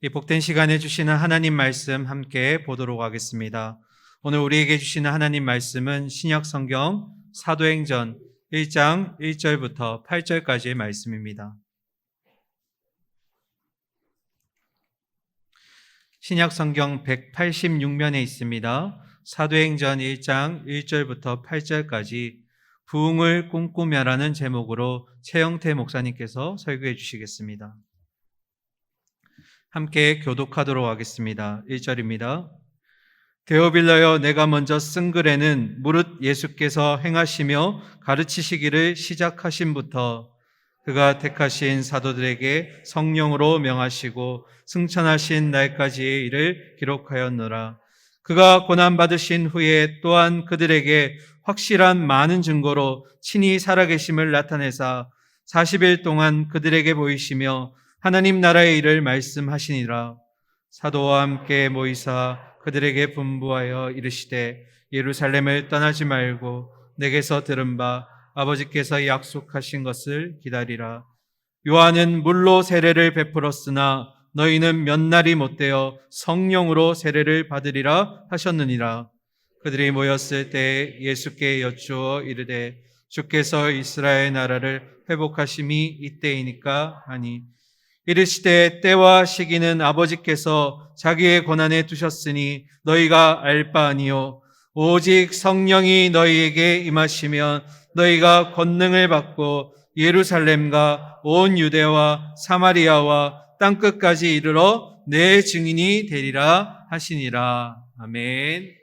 이 복된 시간에 주시는 하나님 말씀 함께 보도록 하겠습니다. 오늘 우리에게 주시는 하나님 말씀은 신약 성경 사도행전 1장 1절부터 8절까지의 말씀입니다. 신약 성경 186면에 있습니다. 사도행전 1장 1절부터 8절까지 부흥을 꿈꾸며라는 제목으로 최영태 목사님께서 설교해 주시겠습니다. 함께 교독하도록 하겠습니다. 1절입니다. 데오빌라여, 내가 먼저 쓴 글에는 무릇 예수께서 행하시며 가르치시기를 시작하신부터 그가 택하신 사도들에게 성령으로 명하시고 승천하신 날까지의 일을 기록하였노라. 그가 고난받으신 후에 또한 그들에게 확실한 많은 증거로 친히 살아계심을 나타내사 40일 동안 그들에게 보이시며 하나님 나라의 일을 말씀하시니라. 사도와 함께 모이사 그들에게 분부하여 이르시되 예루살렘을 떠나지 말고 내게서 들은 바 아버지께서 약속하신 것을 기다리라. 요한은 물로 세례를 베풀었으나 너희는 몇 날이 못되어 성령으로 세례를 받으리라 하셨느니라. 그들이 모였을 때 예수께 여쭈어 이르되 주께서 이스라엘 나라를 회복하심이 이때이니까 하니, 이르시되 때와 시기는 아버지께서 자기의 권한에 두셨으니 너희가 알 바 아니요 오직 성령이 너희에게 임하시면 너희가 권능을 받고 예루살렘과 온 유대와 사마리아와 땅끝까지 이르러 내 증인이 되리라 하시니라. 아멘.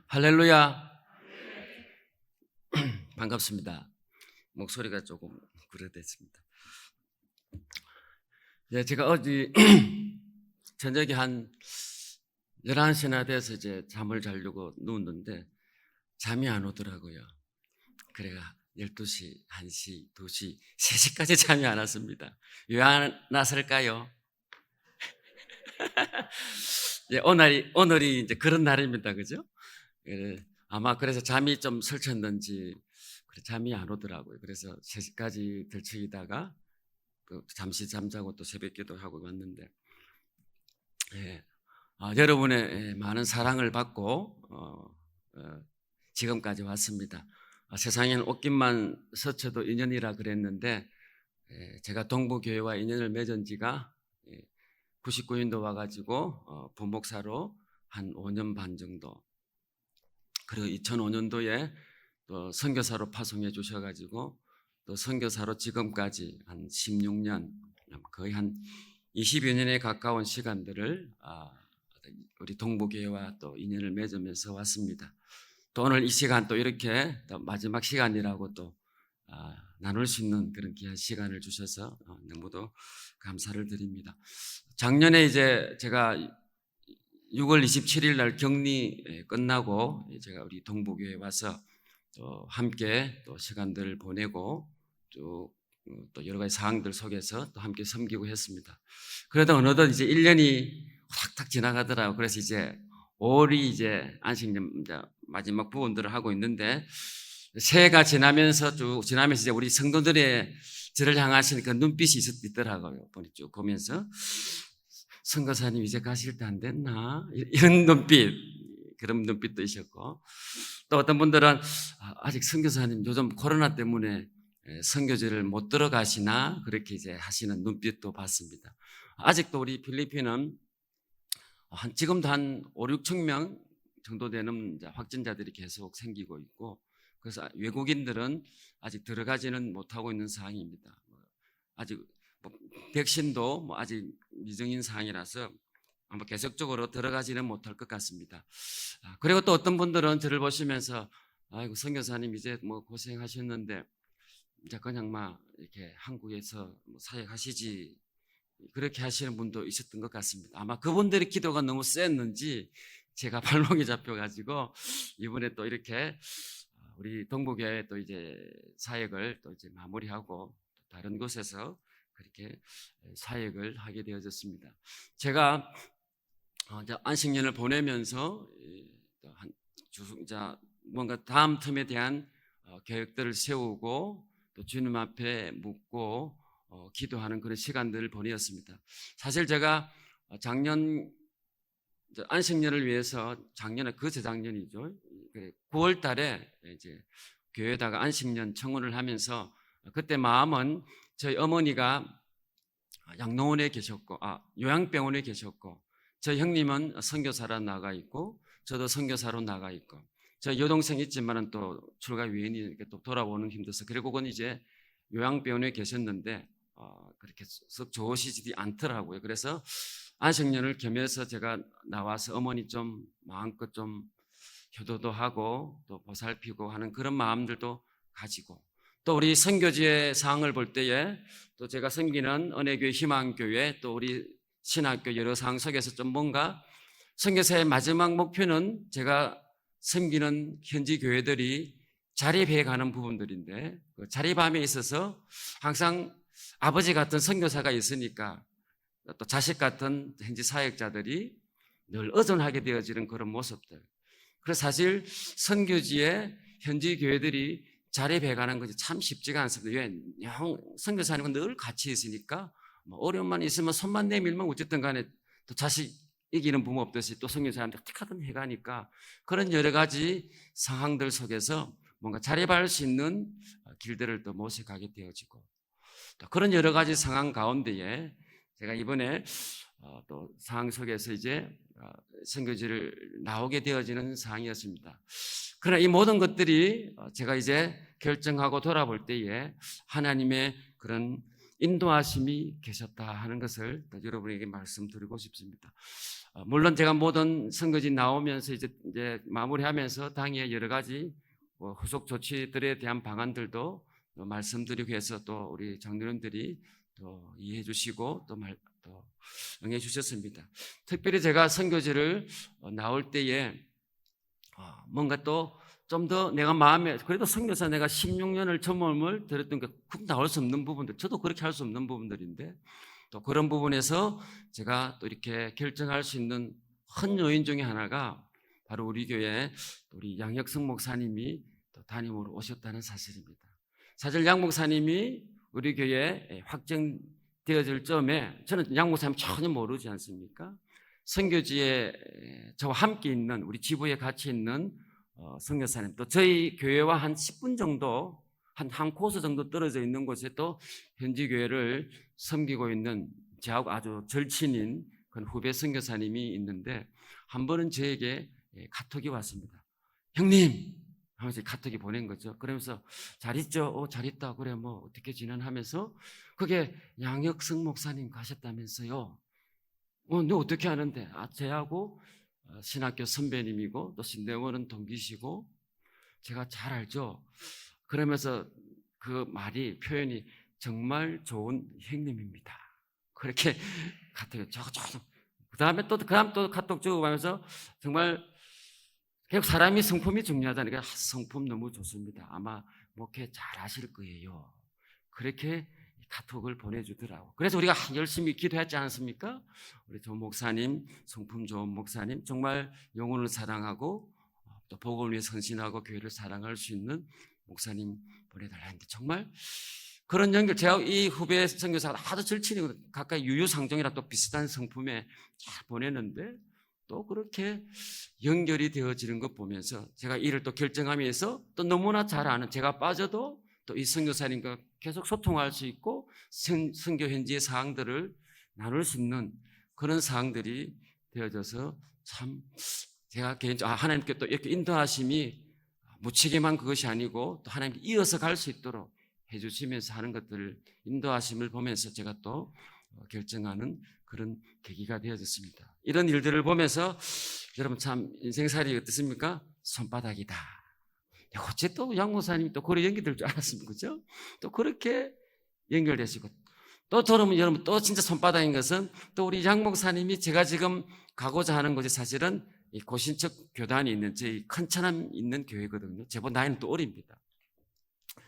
할렐루야. 반갑습니다. 목소리가 조금 그래됐습니다. 예, 제가 어제 저녁에 한 11시나 돼서 이제 잠을 자려고 누웠는데 잠이 안 오더라고요. 그래가 12시, 1시, 2시, 3시까지 잠이 안 왔습니다. 왜 안 왔을까요? 예, 오늘이 이제 그런 날입니다. 그죠? 예, 아마 그래서 잠이 좀 설쳤는지 잠이 안 오더라고요. 그래서 3시까지 들썩이다가 잠시 잠자고 또 새벽 기도하고 왔는데, 예, 여러분의 많은 사랑을 받고 지금까지 왔습니다. 세상에는 옷깃만 스쳐도 인연이라 그랬는데, 제가 동부교회와 인연을 맺은 지가 99년도 와가지고 부목사로 한 5년 반 정도, 그리고 2005년도에 또 선교사로 파송해 주셔가지고 또 선교사로 지금까지 한 16년, 거의 한 20여 년에 가까운 시간들을 우리 동부교회와 또 인연을 맺으면서 왔습니다. 또 오늘 이 시간 또 이렇게 또 마지막 시간이라고 또 나눌 수 있는 그런 귀한 시간을 주셔서 너무도 감사를 드립니다. 작년에 이제 제가 6월 27일 날 격리 끝나고 제가 우리 동부교회에 와서 또 함께 또 시간들을 보내고 쭉 또 여러 가지 사항들 속에서 또 함께 섬기고 했습니다. 그러다 어느덧 이제 1년이 탁탁 지나가더라고요. 그래서 이제 5월이 이제 안식년 이제 마지막 부분들을 하고 있는데, 새해가 지나면서 쭉 지나면서 이제 우리 성도들의 저를 향하신 그 눈빛이 있더라고요. 보니 쭉 보면서 선교사님 이제 가실 때 안 됐나? 이런 눈빛, 그런 눈빛도 있었고, 또 어떤 분들은 아직 선교사님 요즘 코로나 때문에 선교지를 못 들어가시나 그렇게 이제 하시는 눈빛도 봤습니다. 아직도 우리 필리핀은 지금도 한 5, 6천 명 정도 되는 확진자들이 계속 생기고 있고, 그래서 외국인들은 아직 들어가지는 못하고 있는 상황입니다. 아직 백신도 아직 미정인 상황이라서 아마 계속적으로 들어가지는 못할 것 같습니다. 그리고 또 어떤 분들은 저를 보시면서 아이고 선교사님 이제 뭐 고생하셨는데 이제 그냥 막 이렇게 한국에서 사역하시지, 그렇게 하시는 분도 있었던 것 같습니다. 아마 그분들의 기도가 너무 셌는지 제가 발목이 잡혀가지고 이번에 또 이렇게 우리 동부교회 또 이제 사역을 또 이제 마무리하고 다른 곳에서 그렇게 사역을 하게 되어졌습니다. 제가 이제 안식년을 보내면서 뭔가 다음 텀에 대한 계획들을 세우고 또 주님 앞에 묻고 기도하는 그런 시간들을 보내었습니다. 사실 제가 작년 안식년을 위해서 작년에 그 재작년이죠. 9월 달에 이제 교회에다가 안식년 청원을 하면서 그때 마음은 저희 어머니가 양로원에 계셨고 요양병원에 계셨고 저희 형님은 선교사로 나가 있고 저도 선교사로 나가 있고 저 여동생 있지만은 또 출가 위인이 또 돌아오는 힘들어서 결국은 이제 요양병원에 계셨는데 그렇게 썩 좋으시지 않더라고요. 그래서 안식년을 겸해서 제가 나와서 어머니 좀 마음껏 좀 효도도 하고 또 보살피고 하는 그런 마음들도 가지고 또 우리 선교지의 상황을 볼 때에 또 제가 섬기는 은혜교회 희망교회 또 우리 신학교 여러 상황 속에서 좀 뭔가 선교사의 마지막 목표는 제가 섬기는 현지 교회들이 자립해 가는 부분들인데 그 자립함에 있어서 항상 아버지 같은 선교사가 있으니까 또 자식 같은 현지 사역자들이 늘 의존하게 되어지는 그런 모습들. 그래서 사실 선교지에 현지 교회들이 자립해가는 것이 참 쉽지가 않습니다. 왜? 선교사님은 늘 같이 있으니까 어려움만 있으면 손만 내밀면 어쨌든 간에 또 자식 이기는 부모 없듯이 또 선교사님들 어떻게든 해가니까 그런 여러 가지 상황들 속에서 뭔가 자립할 수 있는 길들을 또 모색하게 되어지고 또 그런 여러 가지 상황 가운데에 제가 이번에 또 상황 속에서 이제 선교지를 나오게 되어지는 상황이었습니다. 그러나 이 모든 것들이 제가 이제 결정하고 돌아볼 때에 하나님의 그런 인도하심이 계셨다 하는 것을 여러분에게 말씀드리고 싶습니다. 물론 제가 모든 선거지 나오면서 이제 마무리하면서 당의 여러 가지 후속 조치들에 대한 방안들도 말씀드리고 해서 또 우리 장로님들이 또 이해해 주시고 또 응해 주셨습니다. 특별히 제가 선교지를 나올 때에 뭔가 또 좀 더 내가 마음에 그래도 선교사 내가 16년을 전몸을 들었던 게 훅 나올 수 없는 부분들 저도 그렇게 할 수 없는 부분들인데 또 그런 부분에서 제가 또 이렇게 결정할 수 있는 큰 요인 중에 하나가 바로 우리 교회 우리 양혁승 목사님이 또 담임으로 오셨다는 사실입니다. 사실 양 목사님이 우리 교회에 확정되어질 점에 저는 양 목사님 전혀 모르지 않습니까? 선교지에 저와 함께 있는 우리 지부에 같이 있는 선교사님 또 저희 교회와 한 10분 정도 한 코스 정도 떨어져 있는 곳에 또 현지 교회를 섬기고 있는 저하고 아주 절친인 그런 후배 선교사님이 있는데 한 번은 저에게 카톡이 왔습니다. 형님 하면서 카톡이 보낸 거죠. 그러면서 잘 있죠? 잘 있다. 그래 뭐 어떻게 지내하면서 그게 양혁승 목사님 가셨다면서요. 너 어떻게 아는데? 쟤하고 신학교 선배님이고 또 신대원은 동기시고 제가 잘 알죠. 그러면서 그 말이 표현이 정말 좋은 형님입니다. 그렇게 카톡에 적어. 그다음에 또 카톡 적어가면서 정말 결국 사람이 성품이 중요하다니까 성품 너무 좋습니다. 아마 목회 잘 하실 거예요. 그렇게 카톡을 보내주더라고. 그래서 우리가 열심히 기도했지 않습니까? 우리 조 목사님, 성품 좋은 목사님, 정말 영혼을 사랑하고 또 복음을 위해 헌신하고 교회를 사랑할 수 있는 목사님 보내달라 했는데 정말 그런 연결, 제가 이 후배 선교사가 아주 절친이고 가까이 유유상종이라 또 비슷한 성품에 잘 보내는데 또 그렇게 연결이 되어지는 것 보면서 제가 이를 또 결정하면서 또 너무나 잘 아는 제가 빠져도 또 이 선교사님과 계속 소통할 수 있고 선교 현지의 사항들을 나눌 수 있는 그런 사항들이 되어져서 참 제가 개인적으로 하나님께 또 이렇게 인도하심이 무책임한 그것이 아니고 또 하나님께 이어서 갈 수 있도록 해주시면서 하는 것들을 인도하심을 보면서 제가 또 결정하는 그런 계기가 되어졌습니다. 이런 일들을 보면서 여러분 참 인생살이 어떻습니까? 손바닥이다. 어째 또 양목사님이 또 그런 연결될 줄 알았습니다. 그죠? 또 그렇게 연결되시고 또 저는 여러분 또 진짜 손바닥인 것은 또 우리 양목사님이 제가 지금 가고자 하는 것이 사실은 이 고신척 교단이 있는 저희 큰천암 있는 교회거든요. 제법 나이는 또 어립니다.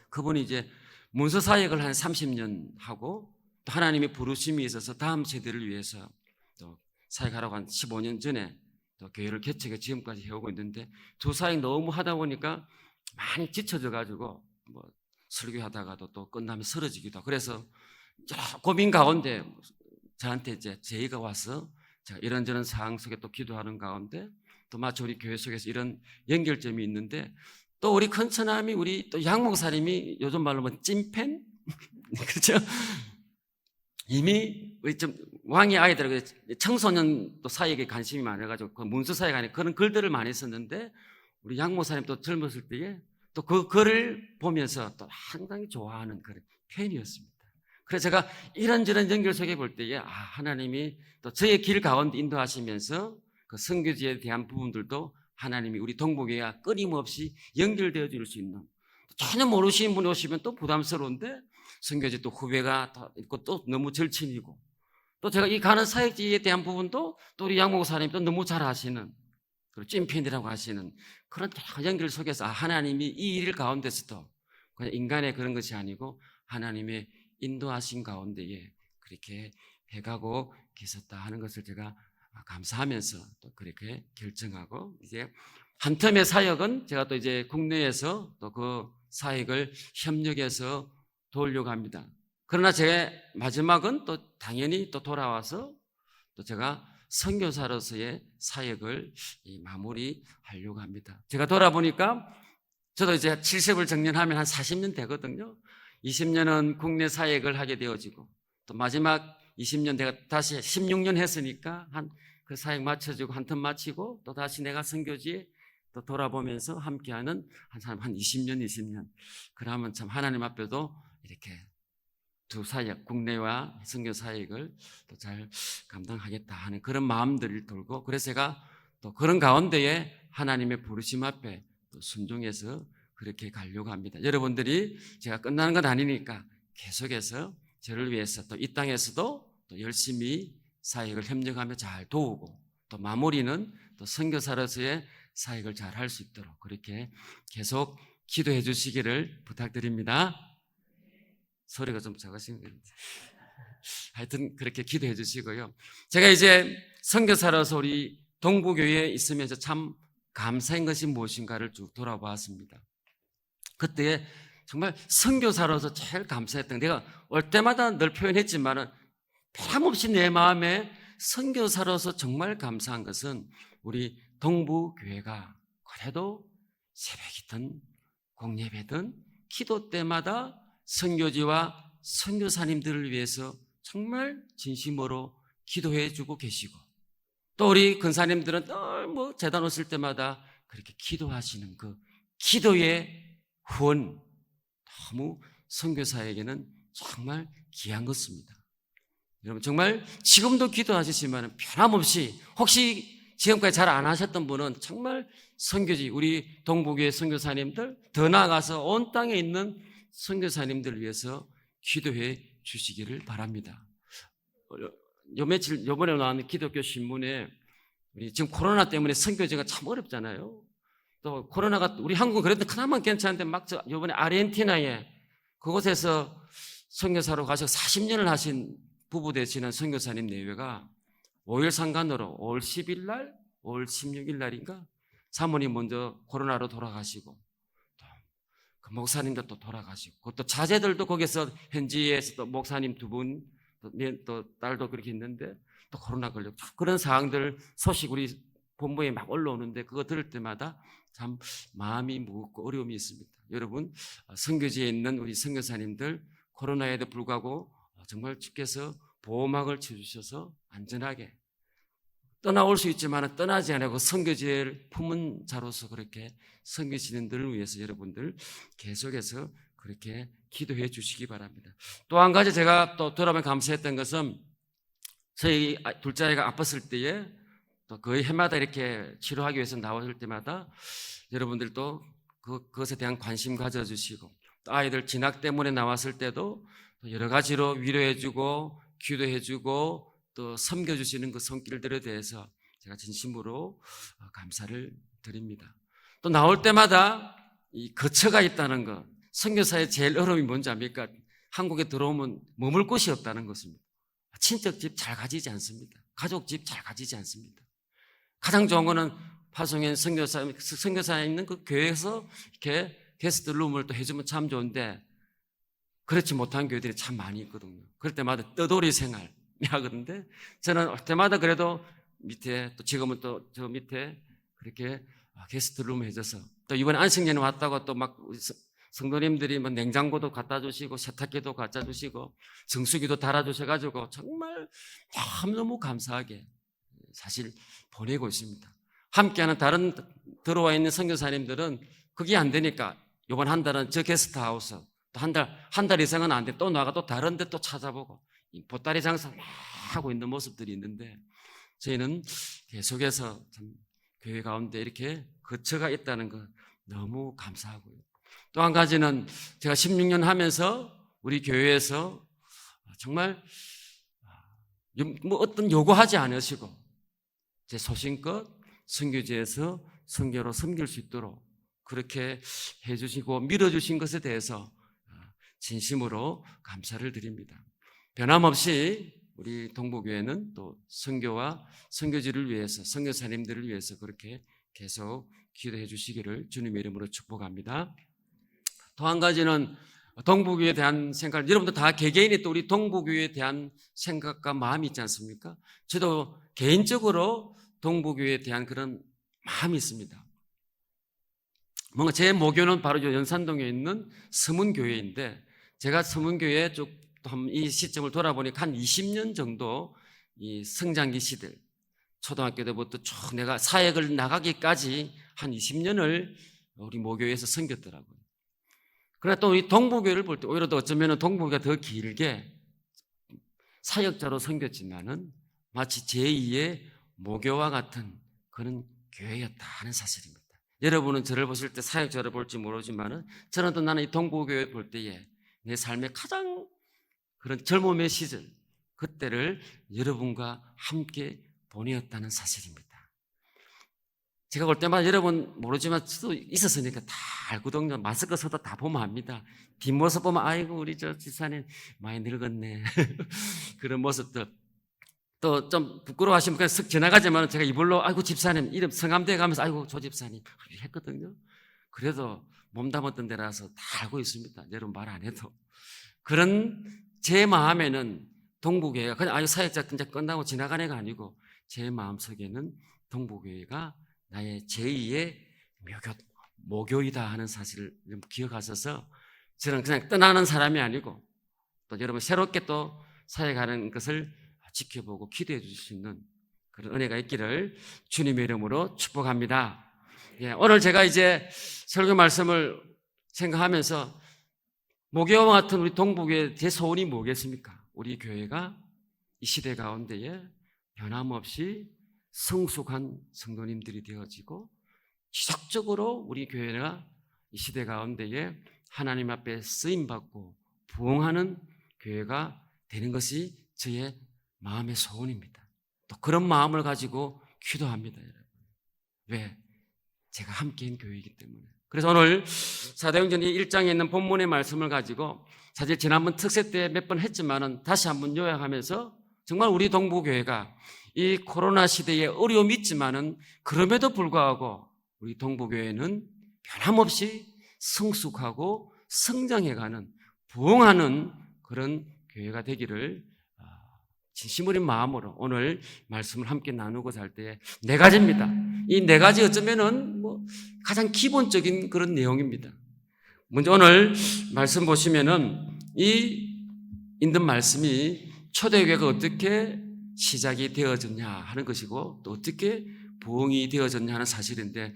그분이 이제 문서 사역을 한 30년 하고 또 하나님의 부르심이 있어서 다음 세대를 위해서 또 사역하라고 한 15년 전에 또 교회를 개척해 지금까지 해오고 있는데 두 사역 너무 하다 보니까 많이 지쳐져 가지고 뭐 설교하다가도 또 끝나면 쓰러지기도 하고 그래서 여러 고민 가운데 저한테 이제 제의가 와서 제가 이런저런 상황 속에 또 기도하는 가운데 또 마치 우리 교회 속에서 이런 연결점이 있는데 또 우리 큰처남이 우리 또 양 목사님이 요즘 말로 뭐 찐팬 그렇죠? 이미 우리 좀 왕의 아이들 청소년 또 사역에 관심이 많아가지고 그 문서 사역 안에 그런 글들을 많이 썼는데 우리 양 목사님 또 젊었을 때에 또 그 글을 보면서 또 상당히 좋아하는 그런 팬이었습니다. 그래서 제가 이런저런 연결 속에 볼 때에 하나님이 또 저의 길 가운데 인도하시면서 그 선교지에 대한 부분들도 하나님이 우리 동북교회와 끊임없이 연결되어 줄 수 있는 전혀 모르시는 분이 오시면 또 부담스러운데 선교지 또 후배가 있고 또 너무 절친이고 또 제가 이 가는 사역지에 대한 부분도 또 우리 양 목사님이 또 너무 잘 아시는 그리고 찐팬이라고 하시는 그런 연결 속에서 하나님이 이 일 가운데서도 그냥 인간의 그런 것이 아니고 하나님의 인도하신 가운데에 그렇게 해가고 계셨다 하는 것을 제가 감사하면서 또 그렇게 결정하고 이제 한 텀의 사역은 제가 또 이제 국내에서 또 그 사역을 협력해서 도우려고 합니다. 그러나 제 마지막은 또 당연히 또 돌아와서 또 제가 선교사로서의 사역을 마무리하려고 합니다. 제가 돌아보니까 저도 이제 70을 정년하면 한 40년 되거든요. 20년은 국내 사역을 하게 되어지고 또 마지막 20년 내가 다시 16년 했으니까 한 그 사역 마쳐주고 한 텀 마치고 또 다시 내가 선교지에 또 돌아보면서 함께하는 한 사람 한 20년 그러면 참 하나님 앞에도 이렇게 두 사역 국내와 선교 사역을 또 잘 감당하겠다 하는 그런 마음들을 돌고 그래서 제가 또 그런 가운데에 하나님의 부르심 앞에 또 순종해서 그렇게 가려고 합니다. 여러분들이 제가 끝나는 건 아니니까 계속해서 저를 위해서 또 이 땅에서도 또 열심히 사역을 협력하며 잘 도우고 또 마무리는 또 선교사로서의 사역을 잘 할 수 있도록 그렇게 계속 기도해 주시기를 부탁드립니다. 소리가 좀 작으신 것 같아요. 하여튼 그렇게 기도해 주시고요. 제가 이제 선교사로서 우리 동부교회에 있으면서 참 감사한 것이 무엇인가를 쭉 돌아보았습니다. 그때 정말 선교사로서 제일 감사했던 내가 올 때마다 늘 표현했지만은 변함없이 내 마음에 선교사로서 정말 감사한 것은 우리 동부교회가 그래도 새벽이든 공예배든 기도 때마다 선교지와 선교사님들을 위해서 정말 진심으로 기도해 주고 계시고 또 우리 근사님들은 늘 뭐 재단 오실 때마다 그렇게 기도하시는 그 기도의 후원 너무 선교사에게는 정말 귀한 것입니다. 여러분 정말 지금도 기도하시지만 변함없이 혹시 지금까지 잘 안 하셨던 분은 정말 선교지 우리 동북교회 선교사님들 더 나아가서 온 땅에 있는 선교사님들을 위해서 기도해 주시기를 바랍니다. 요 며칠 요번에 나온 기독교 신문에 우리 지금 코로나 때문에 선교지가 참 어렵잖아요. 또 코로나가 우리 한국은 그래도 그나마 괜찮은데 막 요번에 아르헨티나에 그곳에서 선교사로 가셔서 40년을 하신 부부 되시는 선교사님 내외가 5일 상간으로 5월 10일 날, 5월 16일 날인가 사모님 먼저 코로나로 돌아가시고 그 목사님도 또 돌아가시고 또 자제들도 거기서 현지에서 또 목사님 두 분, 또 딸도 그렇게 있는데 또 코로나 걸렸고 그런 상황들 소식 우리 본부에 막 올라오는데 그거 들을 때마다 참 마음이 무겁고 어려움이 있습니다. 여러분 선교지에 있는 우리 선교사님들 코로나에도 불구하고 정말 주께서 보호막을 쳐주셔서 안전하게 떠나올 수 있지만 떠나지 않고 선교지를 품은 자로서 그렇게 선교지는 들을 위해서 여러분들 계속해서 그렇게 기도해 주시기 바랍니다. 또 한 가지 제가 또 돌아보면 감사했던 것은 저희 둘째 아이가 아팠을 때에 또 거의 해마다 이렇게 치료하기 위해서 나오실 때마다 여러분들도 그것에 대한 관심 가져주시고 또 아이들 진학 때문에 나왔을 때도 여러 가지로 위로해주고 기도해주고 또 섬겨주시는 그 손길들에 대해서 제가 진심으로 감사를 드립니다. 또 나올 때마다 이 거처가 있다는 것, 선교사의 제일 어려움이 뭔지 압니까? 한국에 들어오면 머물 곳이 없다는 것입니다. 친척 집 잘 가지지 않습니다. 가족 집 잘 가지지 않습니다. 가장 좋은 거는 파송현 선교사에 있는 그 교회에서 이렇게 게스트 룸을 또 해주면 참 좋은데, 그렇지 못한 교회들이 참 많이 있거든요. 그럴 때마다 떠돌이 생활 하거든요. 저는 올 때마다 그래도 밑에, 또 지금은 또 저 밑에 그렇게 게스트 룸 해줘서, 또 이번에 안식년에 왔다고 또 막 성도님들이 뭐 냉장고도 갖다 주시고 세탁기도 갖다 주시고 정수기도 달아주셔가지고 정말 너무 감사하게 사실 보내고 있습니다. 함께하는 다른 들어와 있는 선교사님들은 그게 안 되니까 이번 한 달은 저 게스트하우스, 또 한 달 이상은 안 돼 또 나가 또 다른 데 또 찾아보고 보따리 장사 막 하고 있는 모습들이 있는데, 저희는 계속해서 참 교회 가운데 이렇게 거처가 있다는 거 너무 감사하고요. 또 한 가지는 제가 16년 하면서 우리 교회에서 정말 뭐 어떤 요구하지 않으시고 제 소신껏 선교지에서 선교로 섬길 수 있도록 그렇게 해주시고 밀어주신 것에 대해서 진심으로 감사를 드립니다. 변함없이 우리 동부교회는 또 선교와 선교지를 위해서, 선교사님들을 위해서 그렇게 계속 기도해 주시기를 주님의 이름으로 축복합니다. 또 한 가지는 동부교회에 대한 생각, 여러분들 다 개개인이 또 우리 동부교회에 대한 생각과 마음이 있지 않습니까? 저도 개인적으로 동부교회에 대한 그런 마음이 있습니다. 뭔가 제 모교는 바로 연산동에 있는 서문교회인데, 제가 서문교회 쭉 이 시점을 돌아보니까 한 20년 정도 이 성장기 시들, 초등학교 때부터 쭉 내가 사역을 나가기까지 한 20년을 우리 모교회에서 섬겼더라고요. 그러나 또 이 동부교회를 볼 때 오히려 더 어쩌면 동부교회가 더 길게 사역자로 섬겼지만은 마치 제2의 모교와 같은 그런 교회였다 하는 사실입니다. 여러분은 저를 보실 때 사역자로 볼지 모르지만은 저는 또 나는 이 동부교회 볼 때에 내 삶의 가장 그런 젊음의 시절, 그때를 여러분과 함께 보내었다는 사실입니다. 제가 볼 때마다 여러분 모르지만 저도 있었으니까 다 알거든요. 마스크 써도 다 보면 압니다. 뒷모습 보면 아이고 우리 저 집사님 많이 늙었네 그런 모습들. 또 좀 부끄러워하시면 그냥 쓱 지나가지만 제가 이불로 아이고 집사님 이름 성함대 가면서 아이고 조 집사님 했거든요. 그래도 몸담았던 데라서 다 알고 있습니다. 여러분 말 안 해도. 그런 제 마음에는 동부교회가 그냥 아유 사역자 이제 끝나고 지나간 애가 아니고 제 마음속에는 동부교회가 나의 제2의 모교이다 하는 사실을 좀 기억하셔서 저는 그냥 떠나는 사람이 아니고 또 여러분 새롭게 또 사역하는 것을 지켜보고 기도해 주실 수 있는 그런 은혜가 있기를 주님의 이름으로 축복합니다. 예, 오늘 제가 이제 설교 말씀을 생각하면서 모교와 같은 우리 동북의 제 소원이 뭐겠습니까? 우리 교회가 이 시대 가운데에 변함없이 성숙한 성도님들이 되어지고 지속적으로 우리 교회가 이 시대 가운데에 하나님 앞에 쓰임받고 부흥하는 교회가 되는 것이 저의 마음의 소원입니다. 또 그런 마음을 가지고 기도합니다, 여러분. 왜? 제가 함께인 교회이기 때문에. 그래서 오늘 사도행전 1장에 있는 본문의 말씀을 가지고 사실 지난번 특세 때 몇 번 했지만은 다시 한번 요약하면서 정말 우리 동부교회가 이 코로나 시대에 어려움이 있지만은 그럼에도 불구하고 우리 동부교회는 변함없이 성숙하고 성장해가는 부흥하는 그런 교회가 되기를 진심 어린 마음으로 오늘 말씀을 함께 나누고자 할 때 네 가지입니다. 이 네 가지 어쩌면은 가장 기본적인 그런 내용입니다. 먼저 오늘 말씀 보시면은 이 있는 말씀이 초대교회가 어떻게 시작이 되어졌냐 하는 것이고 또 어떻게 부흥이 되어졌냐 하는 사실인데,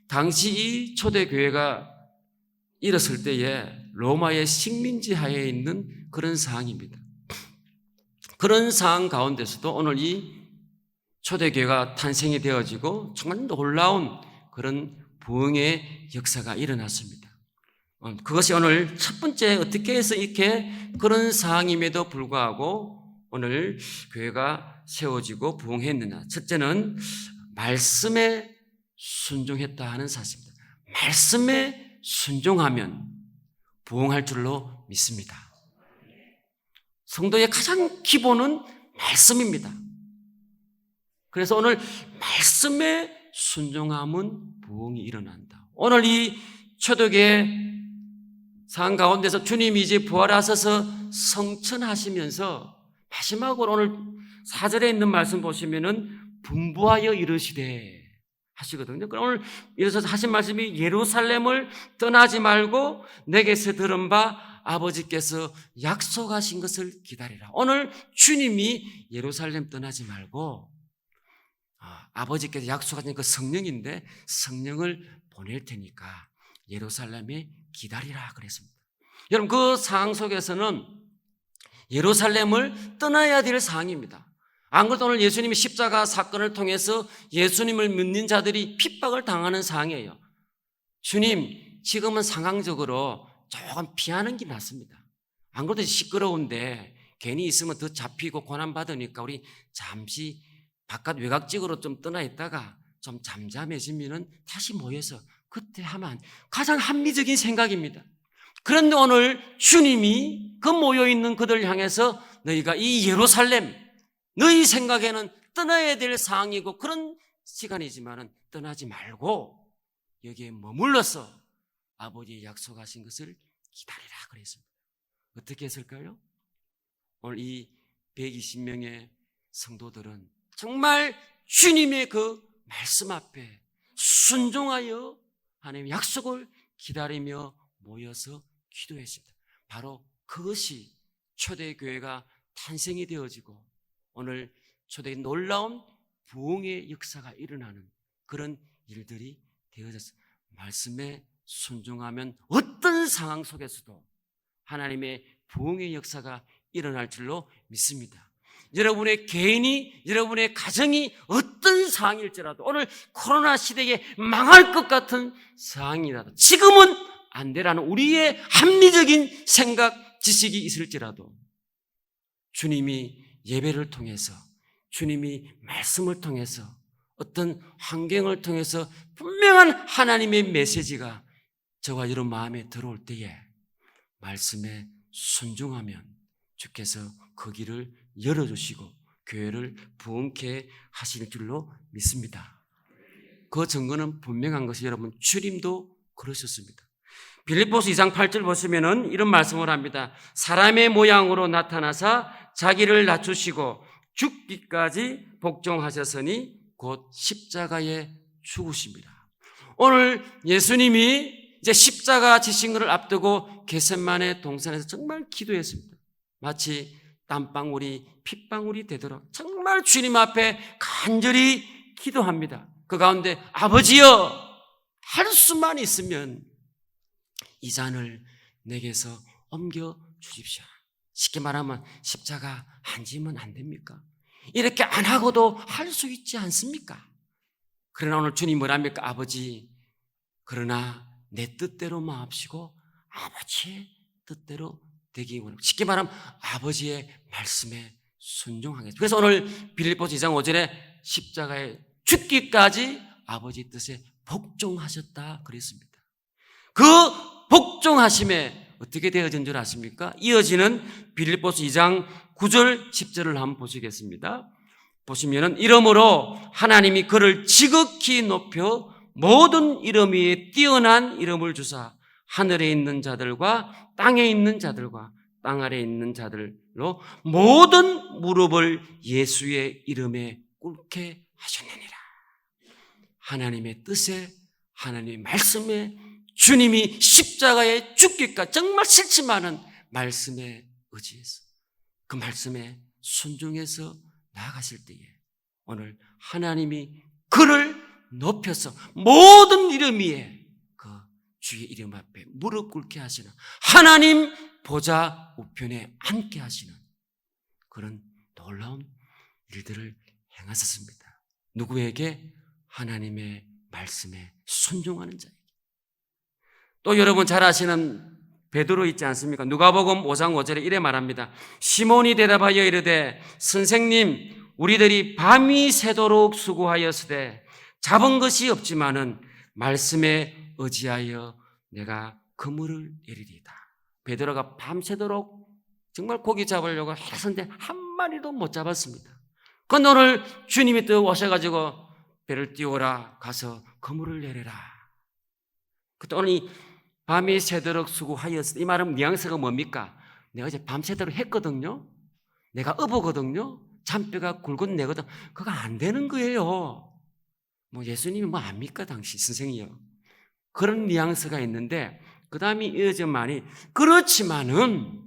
당시 이 초대교회가 일었을 때에 로마의 식민지 하에 있는 그런 상황입니다. 그런 상황 가운데서도 오늘 이 초대교회가 탄생이 되어지고 정말 놀라운 그런 부흥의 역사가 일어났습니다. 그것이 오늘 첫 번째 어떻게 해서 이렇게 그런 상황임에도 불구하고 오늘 교회가 세워지고 부흥했느냐. 첫째는 말씀에 순종했다 하는 사실입니다. 말씀에 순종하면 부흥할 줄로 믿습니다. 성도의 가장 기본은 말씀입니다. 그래서 오늘 말씀에 순종함은 부흥이 일어난다. 오늘 이 초대교회 상황 가운데서 주님이 이제 부활하셔서 성천하시면서 마지막으로 오늘 4절에 있는 말씀 보시면은 분부하여 이르시되 하시거든요. 그럼 오늘 이래서 하신 말씀이 예루살렘을 떠나지 말고 내게서 들은 바 아버지께서 약속하신 것을 기다리라. 오늘 주님이 예루살렘 떠나지 말고 아버지께서 약속하신 그 성령인데 성령을 보낼 테니까 예루살렘에 기다리라 그랬습니다. 여러분 그 상황 속에서는 예루살렘을 떠나야 될 상황입니다. 안 그래도 오늘 예수님이 십자가 사건을 통해서 예수님을 믿는 자들이 핍박을 당하는 상황이에요. 주님 지금은 상황적으로 조금 피하는 게 낫습니다. 안 그래도 시끄러운데 괜히 있으면 더 잡히고 고난받으니까 우리 잠시 바깥 외곽지역으로 좀 떠나 있다가 좀 잠잠해지면 다시 모여서 그때 하면 가장 합리적인 생각입니다. 그런데 오늘 주님이 그 모여있는 그들 향해서 너희가 이 예루살렘 너희 생각에는 떠나야 될 상황이고 그런 시간이지만 떠나지 말고 여기에 머물러서 아버지의 약속하신 것을 기다리라 그랬습니다. 어떻게 했을까요? 오늘 이 120명의 성도들은 정말 주님의 그 말씀 앞에 순종하여 하나님의 약속을 기다리며 모여서 기도했습니다. 바로 그것이 초대교회가 탄생이 되어지고 오늘 초대의 놀라운 부흥의 역사가 일어나는 그런 일들이 되어졌습니다. 말씀에 순종하면 어떤 상황 속에서도 하나님의 부흥의 역사가 일어날 줄로 믿습니다. 여러분의 개인이, 여러분의 가정이 어떤 상황일지라도 오늘 코로나 시대에 망할 것 같은 상황이라도 지금은 안 되라는 우리의 합리적인 생각, 지식이 있을지라도 주님이 예배를 통해서 주님이 말씀을 통해서 어떤 환경을 통해서 분명한 하나님의 메시지가 저와 여러분 마음에 들어올 때에 말씀에 순종하면 주께서 그 길을 열어주시고 교회를 부흥케 하실 줄로 믿습니다. 그 증거는 분명한 것이 여러분 주님도 그러셨습니다. 빌립보서 2장 8절 보시면은 이런 말씀을 합니다. 사람의 모양으로 나타나사 자기를 낮추시고 죽기까지 복종하셨으니 곧 십자가에 죽으십니다. 오늘 예수님이 이제 십자가 지신 것을 앞두고 겟세마네 동산에서 정말 기도했습니다. 마치 땀방울이 핏방울이 되도록 정말 주님 앞에 간절히 기도합니다. 그 가운데 아버지여 할 수만 있으면 이 잔을 내게서 옮겨 주십시오. 쉽게 말하면 십자가 안 지면 안 됩니까? 이렇게 안 하고도 할 수 있지 않습니까? 그러나 오늘 주님 뭐랍니까? 아버지 그러나 내 뜻대로 마옵시고 아버지의 뜻대로 되기 원합니다. 쉽게 말하면 아버지의 말씀에 순종하겠습니다. 그래서 오늘 빌립보서 2장 5절에 십자가에 죽기까지 아버지 뜻에 복종하셨다 그랬습니다. 그 복종하심에 어떻게 되어진 줄 아십니까? 이어지는 빌립보서 2장 9절 10절을 한번 보시겠습니다. 보시면은 이러므로 하나님이 그를 지극히 높여 모든 이름 위에 뛰어난 이름을 주사 하늘에 있는 자들과 땅에 있는 자들과 땅 아래에 있는 자들로 모든 무릎을 예수의 이름에 꿇게 하셨느니라. 하나님의 뜻에 하나님의 말씀에 주님이 십자가에 죽기까지 정말 싫지만은 말씀에 의지해서 그 말씀에 순종해서 나아가실 때에 오늘 하나님이 그를 높여서 모든 이름 위에 그 주의 이름 앞에 무릎 꿇게 하시는 하나님 보좌 우편에 앉게 하시는 그런 놀라운 일들을 행하셨습니다. 누구에게? 하나님의 말씀에 순종하는 자에게. 또 여러분 잘 아시는 베드로 있지 않습니까? 누가복음 5장 5절에 이래 말합니다. 시몬이 대답하여 이르되 선생님 우리들이 밤이 새도록 수고하였으되 잡은 것이 없지만은 말씀에 의지하여 내가 그물을 내리리이다. 베드로가 밤새도록 정말 고기 잡으려고 했었는데 한 마리도 못 잡았습니다. 그런데 오늘 주님이 또 오셔가지고 배를 띄워라, 가서 그물을 내려라. 그때 오늘 밤이 새도록 수고하였으니, 이 말은 뉘앙스가 뭡니까? 내가 어제 밤새도록 했거든요. 내가 어부거든요. 잔뼈가 굵은 내거든. 그거 안 되는 거예요. 뭐 예수님이 뭐 압니까 당시 선생이요. 그런 뉘앙스가 있는데 그 다음에 이어진 말이 그렇지만은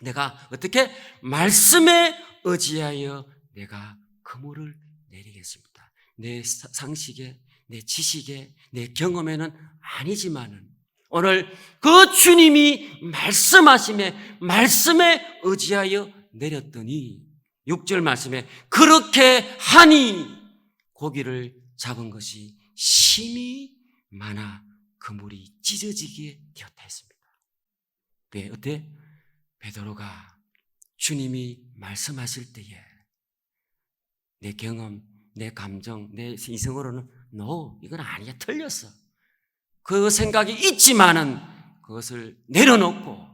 내가 어떻게 말씀에 의지하여 내가 그물을 내리겠습니다. 내 상식에, 내 지식에, 내 경험에는 아니지만은 오늘 그 주님이 말씀하심에 말씀에 의지하여 내렸더니 6절 말씀에 그렇게 하니 고기를 잡은 것이 심히 많아 그물이 찢어지게 되었다 했습니다. 왜? 어때? 베드로가 주님이 말씀하실 때에 내 경험, 내 감정, 내 이성으로는 no, 이건 아니야, 틀렸어. 그 생각이 있지만은 그것을 내려놓고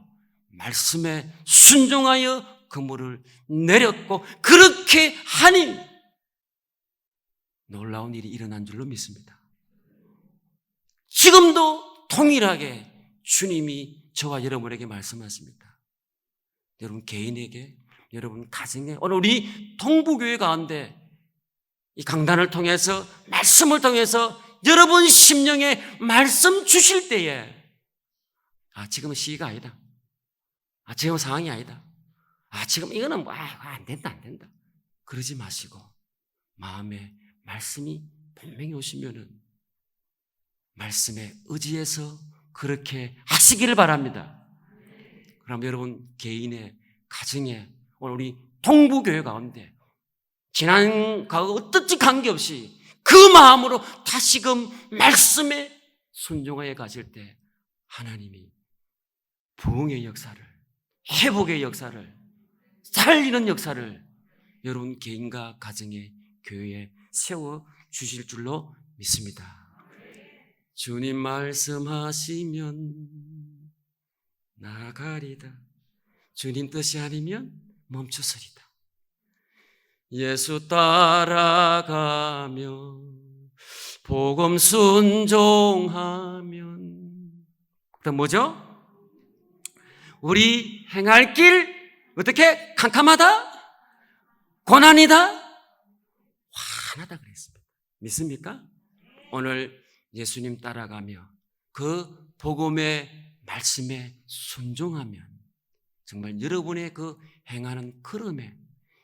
말씀에 순종하여 그물을 내렸고 그렇게 하니 놀라운 일이 일어난 줄로 믿습니다. 지금도 동일하게 주님이 저와 여러분에게 말씀하십니다. 여러분 개인에게, 여러분 가정에, 오늘 우리 동부교회 가운데 이 강단을 통해서 말씀을 통해서 여러분 심령에 말씀 주실 때에 지금은 시기가 아니다. 지금 상황이 아니다. 지금 이거는 뭐 안 된다 안 된다. 그러지 마시고 마음에 말씀이 분명히 오시면은 말씀에 의지해서 그렇게 하시기를 바랍니다. 그럼 여러분 개인의 가정에 오늘 우리 동부교회 가운데 지난 과거 어떻지 관계없이 그 마음으로 다시금 말씀에 순종하여 가실 때 하나님이 부흥의 역사를, 회복의 역사를, 살리는 역사를 여러분 개인과 가정의 교회에 세워 주실 줄로 믿습니다. 주님 말씀하시면 나가리다. 주님 뜻이 아니면 멈추서리다. 예수 따라가며 복음 순종하면 그다음 뭐죠? 우리 행할 길 어떻게? 캄캄하다? 고난이다? 환하다 그랬습니다. 믿습니까? 오늘 예수님 따라가며 그 복음의 말씀에 순종하면 정말 여러분의 그 행하는 걸음에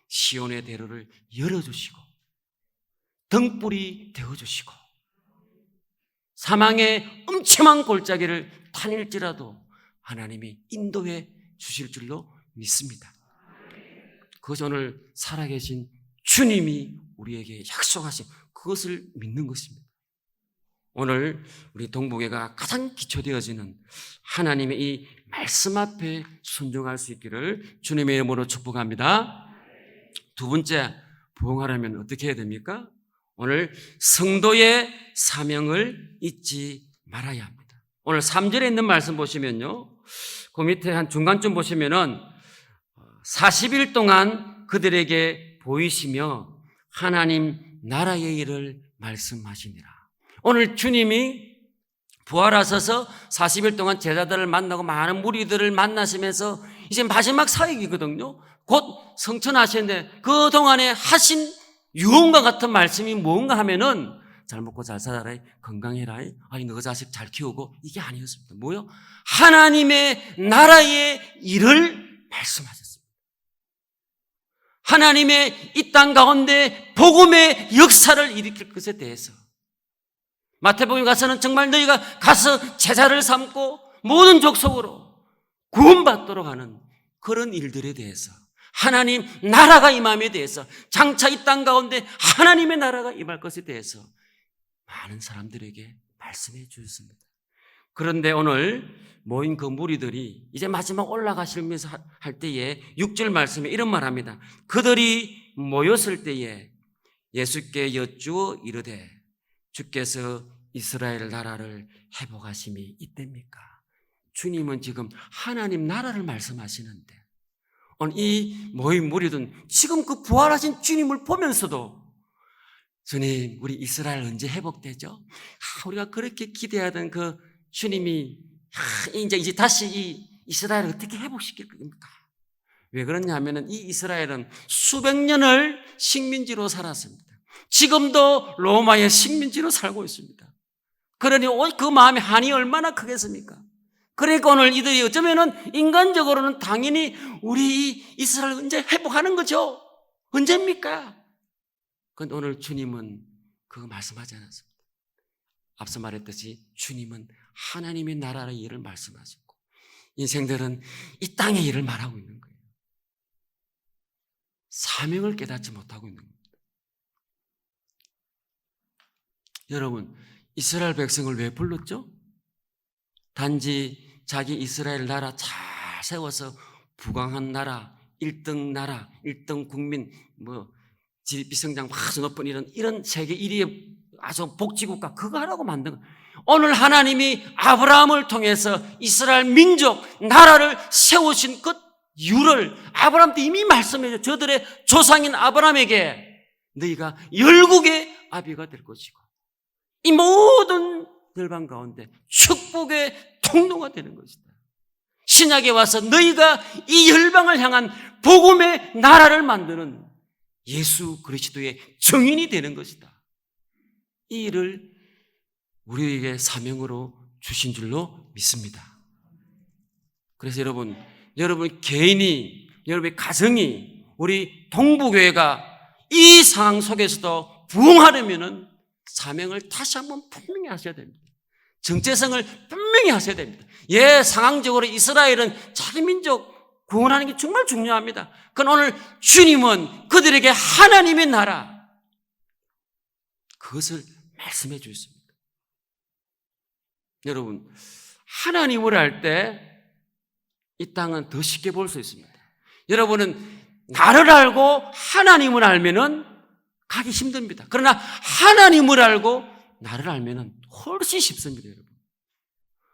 시온의 대로를 열어주시고 등불이 되어주시고 사망의 음침한 골짜기를 다닐지라도 하나님이 인도해 주실 줄로 믿습니다. 그것이 오늘 살아계신 주님이 우리에게 약속하신 그것을 믿는 것입니다. 오늘 우리 동북교회가 가장 기초되어지는 하나님의 이 말씀 앞에 순종할 수 있기를 주님의 이름으로 축복합니다. 두 번째, 부흥하려면 어떻게 해야 됩니까? 오늘 성도의 사명을 잊지 말아야 합니다. 오늘 3절에 있는 말씀 보시면요, 그 밑에 한 중간쯤 보시면은 40일 동안 그들에게 보이시며 하나님 나라의 일을 말씀하시니라. 오늘 주님이 부활하셔서 40일 동안 제자들을 만나고 많은 무리들을 만나시면서 이제 마지막 사역이거든요. 곧 성천하시는데 그동안에 하신 유언과 같은 말씀이 뭔가 하면은 잘 먹고 잘 살아라, 건강해라, 너 자식 잘 키우고, 이게 아니었습니다. 뭐요? 하나님의 나라의 일을 말씀하셨습니다. 하나님의 이 땅 가운데 복음의 역사를 일으킬 것에 대해서 마태복음에 가서는 정말 너희가 가서 제자를 삼고 모든 족속으로 구원받도록 하는 그런 일들에 대해서, 하나님 나라가 임함에 대해서, 장차 이 땅 가운데 하나님의 나라가 임할 것에 대해서 많은 사람들에게 말씀해 주셨습니다. 그런데 오늘 모인 그 무리들이 이제 마지막 올라가시면서 할 때에 6절 말씀에 이런 말합니다. 그들이 모였을 때에 예수께 여쭈어 이르되 주께서 이스라엘 나라를 회복하심이 이때입니까? 주님은 지금 하나님 나라를 말씀하시는데 오늘 이 모임 무리들은 지금 그 부활하신 주님을 보면서도 주님, 우리 이스라엘 언제 회복되죠? 우리가 그렇게 기대하던 그 주님이 이제 다시 이 이스라엘을 어떻게 회복시킬 겁니까? 왜 그러냐면은 이 이스라엘은 수백 년을 식민지로 살았습니다. 지금도 로마의 식민지로 살고 있습니다. 그러니 그 마음의 한이 얼마나 크겠습니까? 그러니까 오늘 이들이 어쩌면은 인간적으로는 당연히 우리 이스라엘 언제 회복하는 거죠? 언제입니까? 그런데 오늘 주님은 그거 말씀하지 않았습니다. 앞서 말했듯이 주님은 하나님의 나라의 일을 말씀하시고 인생들은 이 땅의 일을 말하고 있는 거예요. 사명을 깨닫지 못하고 있는 겁니다. 여러분, 이스라엘 백성을 왜 불렀죠? 단지 자기 이스라엘 나라 잘 세워서 부강한 나라, 1등 나라, 1등 국민, GDP 성장 아주 높은 이런 세계 1위의 아주 복지국가 그거 하라고 만든 거예요. 오늘 하나님이 아브라함을 통해서 이스라엘 민족, 나라를 세우신 그 이유를 아브라함한테 이미 말씀해줘. 저들의 조상인 아브라함에게 너희가 열국의 아비가 될 것이고 이 모든 열방 가운데 축복의 통로가 되는 것이다. 신약에 와서 너희가 이 열방을 향한 복음의 나라를 만드는 예수 그리스도의 증인이 되는 것이다. 이 일을 우리에게 사명으로 주신 줄로 믿습니다. 그래서 여러분 개인이, 여러분의 가정이, 우리 동부교회가 이 상황 속에서도 부흥하려면은 사명을 다시 한번 분명히 하셔야 됩니다. 정체성을 분명히 하셔야 됩니다. 상황적으로 이스라엘은 자기 민족 구원하는 게 정말 중요합니다. 그건 오늘 주님은 그들에게 하나님의 나라 그것을 말씀해 주셨습니다. 여러분, 하나님을 알 때 이 땅은 더 쉽게 볼 수 있습니다. 여러분은 나를 알고 하나님을 알면은 가기 힘듭니다. 그러나 하나님을 알고 나를 알면은 훨씬 쉽습니다, 여러분.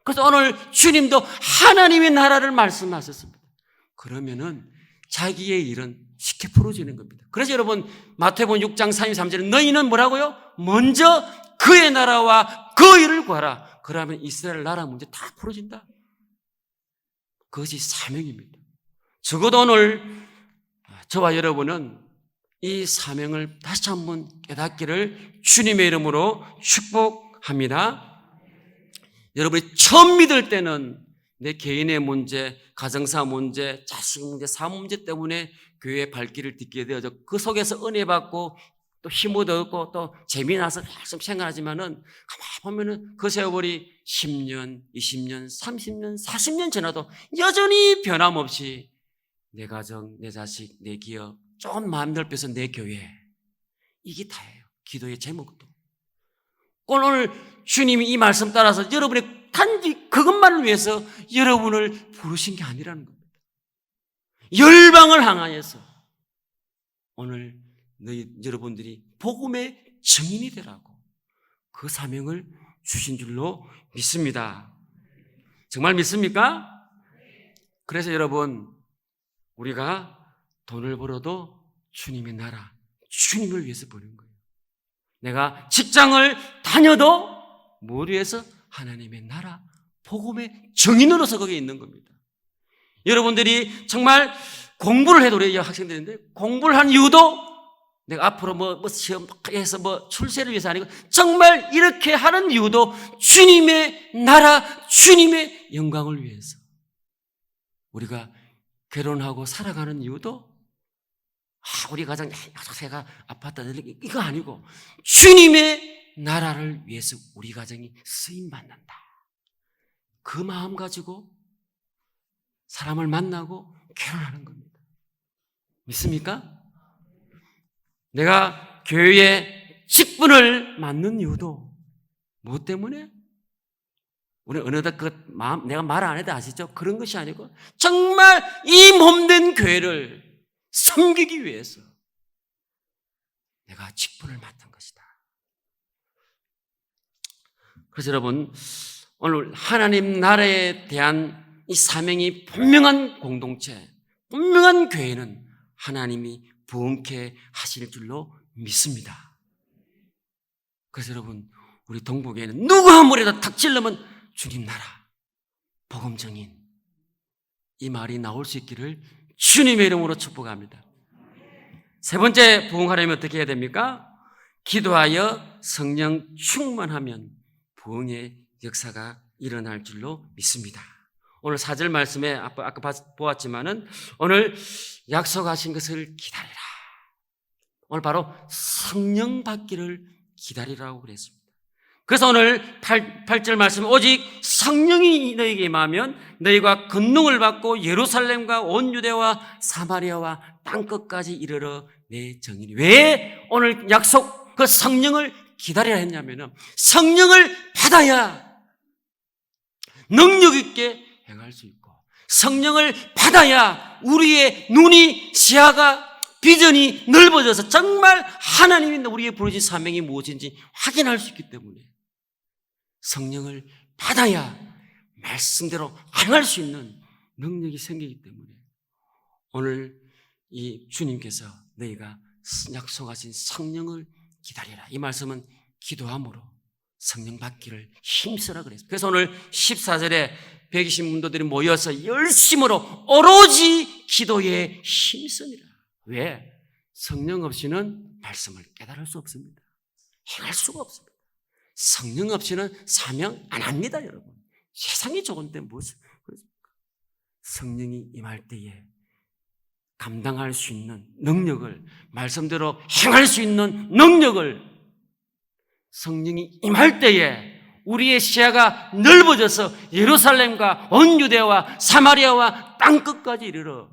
그래서 오늘 주님도 하나님의 나라를 말씀하셨습니다. 그러면은 자기의 일은 쉽게 풀어지는 겁니다. 그래서 여러분 마태복음 6장 33절에 너희는 뭐라고요? 먼저 그의 나라와 그 일을 구하라. 그러면 이스라엘 나라 문제 다 풀어진다. 그것이 사명입니다. 적어도 오늘 저와 여러분은 이 사명을 다시 한번 깨닫기를 주님의 이름으로 축복합니다. 여러분이 처음 믿을 때는 내 개인의 문제, 가정사 문제, 자식 문제, 사업 문제 때문에 교회의 발길을 딛게 되어져 그 속에서 은혜 받고 또 힘을 얻고 또 재미나서 열심히 생각하지만은 가만히 보면은 그 세월이 10년, 20년, 30년, 40년 지나도 여전히 변함없이 내 가정, 내 자식, 내 기업, 조금 마음 넓혀서 내 교회 이게 다예요. 기도의 제목도. 오늘 주님이 이 말씀 따라서 여러분의 단지 그것만을 위해서 여러분을 부르신 게 아니라는 겁니다. 열방을 향하여서 오늘 여러분들이 복음의 증인이 되라고 그 사명을 주신 줄로 믿습니다. 정말 믿습니까? 그래서 여러분 우리가 돈을 벌어도 주님의 나라, 주님을 위해서 버는 거예요. 내가 직장을 다녀도 뭘 위해서? 하나님의 나라, 복음의 증인으로서 거기에 있는 겁니다. 여러분들이 정말 공부를 해도 그래요. 학생들인데 공부를 한 이유도 내가 앞으로 시험해서 출세를 위해서 아니고 정말 이렇게 하는 이유도 주님의 나라, 주님의 영광을 위해서. 우리가 결혼하고 살아가는 이유도 우리 가정 새가 아파트 이거 아니고 주님의 나라를 위해서 우리 가정이 쓰임받는다. 그 마음 가지고 사람을 만나고 결혼하는 겁니다. 믿습니까? 내가 교회에 직분을 맡는 이유도 무엇 때문에? 우리 어느덧 내가 말 안 해도 아시죠? 그런 것이 아니고 정말 이 몸된 교회를 섬기기 위해서 내가 직분을 맡은 것이다. 그래서 여러분, 오늘 하나님 나라에 대한 이 사명이 분명한 공동체, 분명한 교회는 하나님이 부흥케 하실 줄로 믿습니다. 그래서 여러분, 우리 동북교회는 누구 한 물에다 탁 찔러면 주님 나라, 복음 정인, 이 말이 나올 수 있기를 주님의 이름으로 축복합니다. 세 번째, 부흥하려면 어떻게 해야 됩니까? 기도하여 성령 충만하면 부흥의 역사가 일어날 줄로 믿습니다. 오늘 4절 말씀에 아까 보았지만은 오늘 약속하신 것을 기다리라. 오늘 바로 성령 받기를 기다리라고 그랬습니다. 그래서 오늘 8절 말씀, 오직 성령이 너희에게 임하면 너희가 권능을 받고 예루살렘과 온 유대와 사마리아와 땅끝까지 이르러 내 정인이. 왜 오늘 약속 그 성령을 기다려야 했냐면은 성령을 받아야 능력 있게 행할 수 있고, 성령을 받아야 우리의 눈이, 시야가, 비전이 넓어져서 정말 하나님이 우리의 부르신 사명이 무엇인지 확인할 수 있기 때문에 성령을 받아야 말씀대로 행할 수 있는 능력이 생기기 때문에 오늘 이 주님께서 너희가 약속하신 성령을 기다리라, 이 말씀은 기도함으로 성령 받기를 힘쓰라 그랬어요. 그래서 오늘 14절에 120문도들이 모여서 열심으로 오로지 기도에 힘쓰니라. 왜? 성령 없이는 말씀을 깨달을 수 없습니다. 행할 수가 없습니다. 성령 없이는 사명 안 합니다, 여러분. 세상이 좋은데 무슨 성령이 임할 때에 감당할 수 있는 능력을, 말씀대로 행할 수 있는 능력을, 성령이 임할 때에 우리의 시야가 넓어져서 예루살렘과 온 유대와 사마리아와 땅끝까지 이르러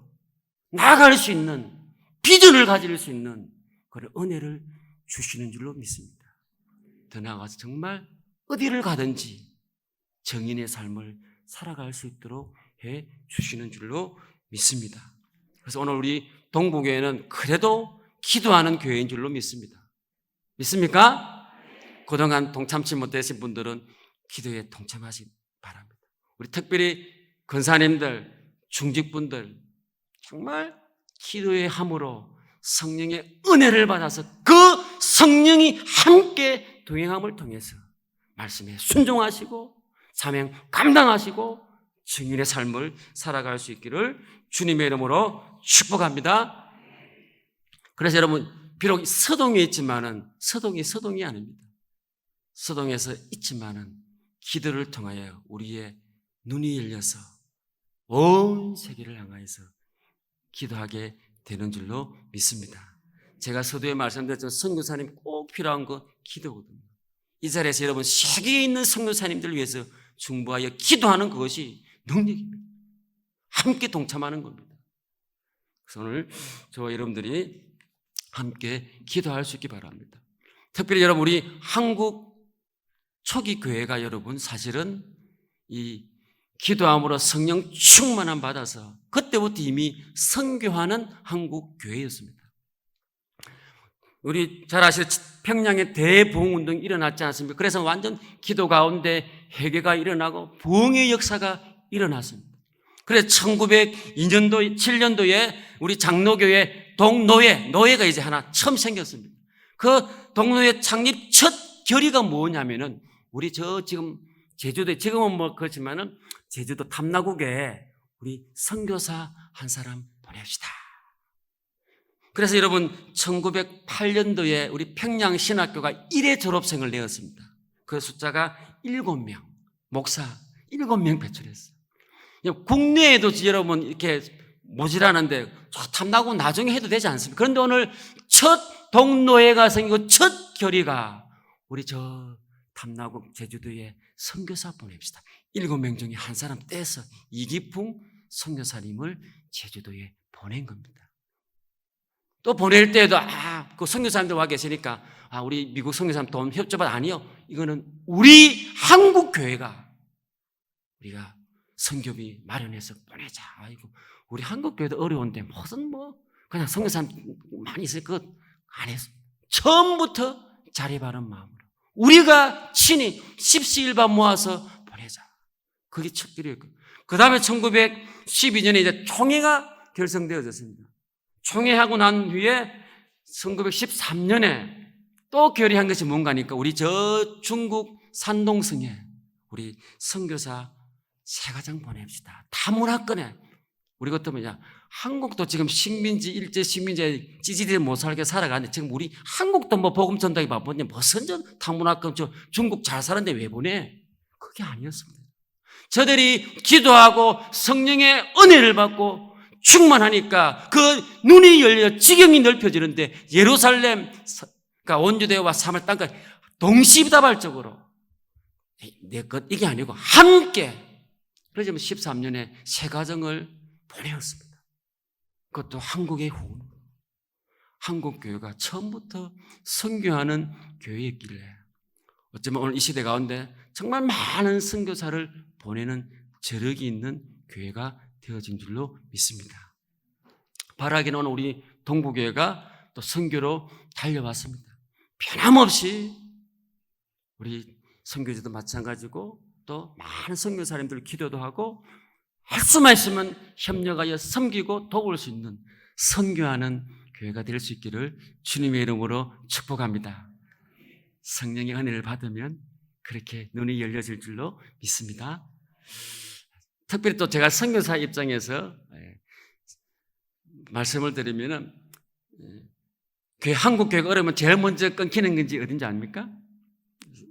나아갈 수 있는, 비전을 가질 수 있는 그런 은혜를 주시는 줄로 믿습니다. 더 나아가서 정말 어디를 가든지 정인의 삶을 살아갈 수 있도록 해 주시는 줄로 믿습니다. 그래서 오늘 우리 동부교회는 그래도 기도하는 교회인 줄로 믿습니다. 믿습니까? 그동안 동참치 못하신 분들은 기도에 동참하시기 바랍니다. 우리 특별히 권사님들, 중직분들 정말 기도의 함으로 성령의 은혜를 받아서 그 성령이 함께 동행함을 통해서 말씀에 순종하시고 사명 감당하시고 증인의 삶을 살아갈 수 있기를 주님의 이름으로 축복합니다. 그래서 여러분, 비록 서동에 있지만은 서동이 아닙니다. 서동에서 있지만은 기도를 통하여 우리의 눈이 열려서 온 세계를 향하여서 기도하게 되는 줄로 믿습니다. 제가 서두에 말씀드렸지만 선교사님 꼭 필요한 거 기도거든요. 이 자리에서 여러분 세계에 있는 선교사님들을 위해서 중보하여 기도하는 그것이 능력입니다. 함께 동참하는 겁니다. 그래서 오늘 저와 여러분들이 함께 기도할 수 있기 바랍니다. 특별히 여러분, 우리 한국 초기 교회가 여러분 사실은 이 기도함으로 성령 충만함 받아서 그때부터 이미 선교하는 한국 교회였습니다. 우리 잘 아시는 평양에 대부흥운동이 일어났지 않습니까? 그래서 완전 기도 가운데 회개가 일어나고 부흥의 역사가 일어났습니다. 그래서 1902년도, 7년도에 우리 장로교회 동노회가 이제 하나 처음 생겼습니다. 그 동노회 창립 첫 결의가 뭐냐면은 우리 지금 제주도에, 지금은 뭐 그렇지만은 제주도 탐나국에 우리 선교사 한 사람 보냅시다. 그래서 여러분 1908년도에 우리 평양신학교가 1회 졸업생을 내었습니다. 그 숫자가 7명, 목사 7명 배출했어요. 국내에도 여러분 이렇게 모자라는데 탐나국 나중에 해도 되지 않습니까? 그런데 오늘 첫 동노회가 생기고 첫 결의가 우리 저 탐나국 제주도에 선교사 보냅시다. 7명 중에 한 사람 떼서 이기풍 선교사님을 제주도에 보낸 겁니다. 또 보낼 때에도 그 선교사님들 와 계시니까 우리 미국 선교사님 돈 협조받 아니요. 이거는 우리 한국 교회가 우리가 선교비 마련해서 보내자. 아이고 우리 한국 교회도 어려운데 무슨 그냥 선교사님 많이 있을 것 안 했어. 처음부터 자리 바른 마음으로 우리가 친히 십시일반 모아서 보내자. 그게 첫 길이었고, 그 다음에 1912년에 이제 총회가 결성되어졌습니다. 총회하고 난 후에 1913년에 또 결의한 것이 뭔가니까 우리 저 중국 산동성에 우리 선교사 세 가정 보냅시다. 다문화권에. 우리 같으면 야, 한국도 지금 식민지, 일제 식민지에 찌질이 못 살게 살아가는데 지금 우리 한국도 뭐 복음 전달이 바쁜데 무슨 저 다문화권 저 중국 잘 사는데 왜 보내? 그게 아니었습니다. 저들이 기도하고 성령의 은혜를 받고 충만하니까 그 눈이 열려 지경이 넓혀지는데 예루살렘, 그러니까 원주대와 사마리아 땅까지 동시다발적으로 내 것 이게 아니고 함께. 그래서 13년에 세 가정을 보내었습니다. 그것도 한국의 후원. 한국 교회가 처음부터 선교하는 교회였길래 어쩌면 오늘 이 시대 가운데 정말 많은 선교사를 보내는 저력이 있는 교회가 되어진 줄로 믿습니다. 바라기는 오늘 우리 동부교회가 또 선교로 달려왔습니다. 변함없이 우리 선교지도 마찬가지고 또 많은 선교사님들 기도도 하고 할 수만 있으면 협력하여 섬기고 도울 수 있는 선교하는 교회가 될 수 있기를 주님의 이름으로 축복합니다. 성령의 은혜를 받으면 그렇게 눈이 열려질 줄로 믿습니다. 특별히 또 제가 선교사 입장에서 말씀을 드리면은 교회 한국 교회가 어려우면 제일 먼저 끊기는 건지 어딘지 압니까?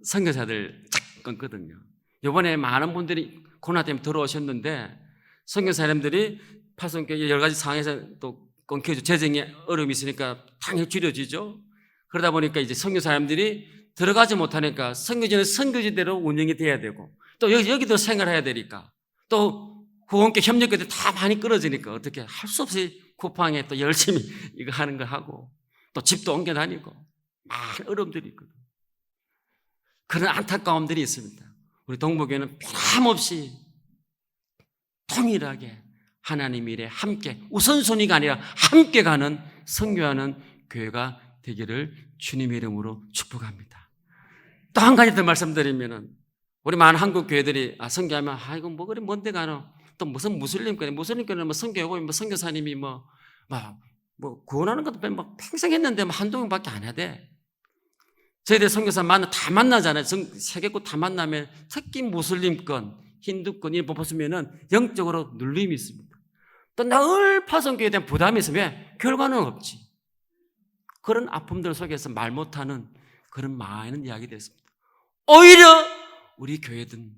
선교사들 쫙 끊거든요. 이번에 많은 분들이 코로나 때문에 들어오셨는데 선교사님들이 파송교회 여러 가지 상황에서 또 끊겨져 재정에 어려움이 있으니까 당연히 줄여지죠. 그러다 보니까 이제 선교사님들이 들어가지 못하니까 선교지는 선교지대로 운영이 돼야 되고 또 여기도 생활해야 되니까 또 후원교 협력교들 다 많이 끊어지니까 어떻게 할 수 없이 쿠팡에 또 열심히 이거 하는 거 하고 또 집도 옮겨 다니고 많은 어려움들이 있거든요. 그런 안타까움들이 있습니다. 우리 동부교회는 변함없이 통일하게 하나님 일에 함께 우선순위가 아니라 함께 가는 선교하는 교회가 되기를 주님의 이름으로 축복합니다. 또 한 가지 더 말씀드리면은 우리 많은 한국 교회들이 선교하면 이거 뭐 그리 먼데 가노? 또 무슨 무슬림교회는 뭐 선교하고 뭐 선교사님이 뭐 구원하는 것도 뭐 평생 했는데 뭐 한두 명밖에 안 해야 돼. 저희들 선교사 다 만나잖아요. 세계국 다 만나면 특히 무슬림권, 힌두권 이런 거 보시면은 영적으로 눌림이 있습니다. 또 늘 파송교회에 대한 부담이 있으면 결과는 없지. 그런 아픔들 속에서 말 못하는 그런 많은 이야기들이 있습니다. 오히려 우리 교회든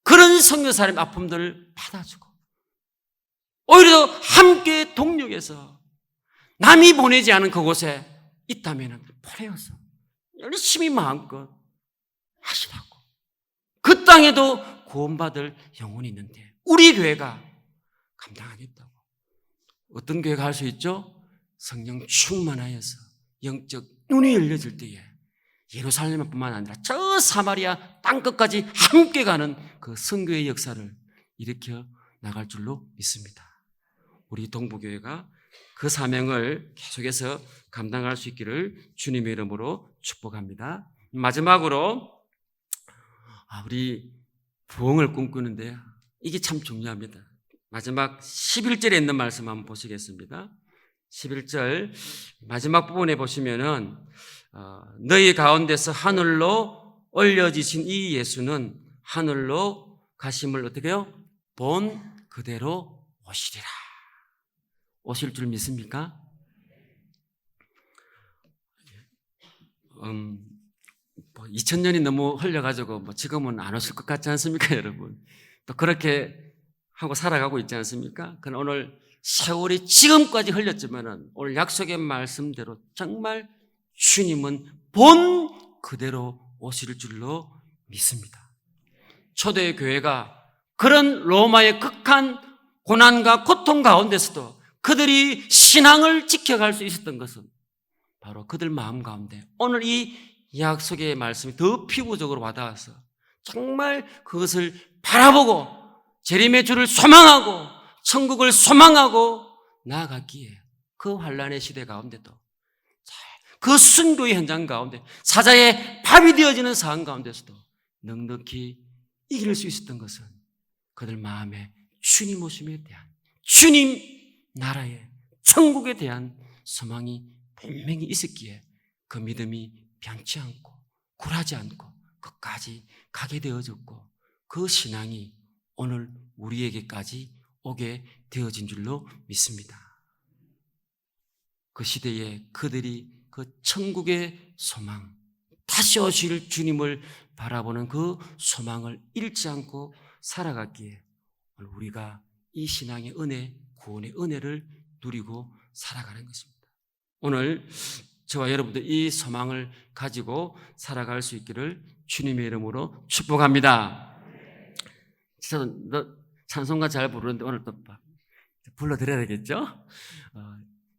그런 선교사님 아픔들을 받아주고 오히려 함께 동력해서 남이 보내지 않은 그곳에 있다면 보내어서 열심히 마음껏 하시라고. 그 땅에도 구원받을 영혼이 있는데 우리 교회가 감당하겠다고. 어떤 교회가 할 수 있죠? 성령 충만하여서 영적 눈이 열려질 때에 예루살렘뿐만 아니라 저 사마리아 땅끝까지 함께 가는 그 선교의 역사를 일으켜 나갈 줄로 믿습니다. 우리 동부교회가 그 사명을 계속해서 감당할 수 있기를 주님의 이름으로 축복합니다. 마지막으로 우리 부흥을 꿈꾸는데요. 이게 참 중요합니다. 마지막 11절에 있는 말씀 한번 보시겠습니다. 11절 마지막 부분에 보시면은 너희 가운데서 하늘로 올려지신 이 예수는 하늘로 가심을 어떻게 해요? 본 그대로 오시리라. 오실 줄 믿습니까? 2000년이 너무 흘려가지고 지금은 안 오실 것 같지 않습니까, 여러분? 또 그렇게 하고 살아가고 있지 않습니까? 그러나 오늘 세월이 지금까지 흘렸지만은 오늘 약속의 말씀대로 정말 주님은 본 그대로 오실 줄로 믿습니다. 초대 교회가 그런 로마의 극한 고난과 고통 가운데서도 그들이 신앙을 지켜갈 수 있었던 것은 바로 그들 마음 가운데 오늘 이 약속의 말씀이 더 피부적으로 와닿아서 정말 그것을 바라보고 재림의 주를 소망하고 천국을 소망하고 나아갔기에 그 환란의 시대 가운데도 그 순교의 현장 가운데 사자의 밥이 되어지는 상황 가운데서도 넉넉히 이길 수 있었던 것은 그들 마음에 주님 오심에 대한, 주님 나라의 천국에 대한 소망이 분명히 있었기에 그 믿음이 변치 않고 굴하지 않고 끝까지 가게 되어졌고, 그 신앙이 오늘 우리에게까지 오게 되어진 줄로 믿습니다. 그 시대에 그들이 그 천국의 소망, 다시 오실 주님을 바라보는 그 소망을 잃지 않고 살아갔기에 오늘 우리가 이 신앙의 은혜, 구원의 은혜를 누리고 살아가는 것입니다. 오늘 저와 여러분들 이 소망을 가지고 살아갈 수 있기를 주님의 이름으로 축복합니다. 찬송가 잘 부르는데 오늘 또 불러드려야 되겠죠?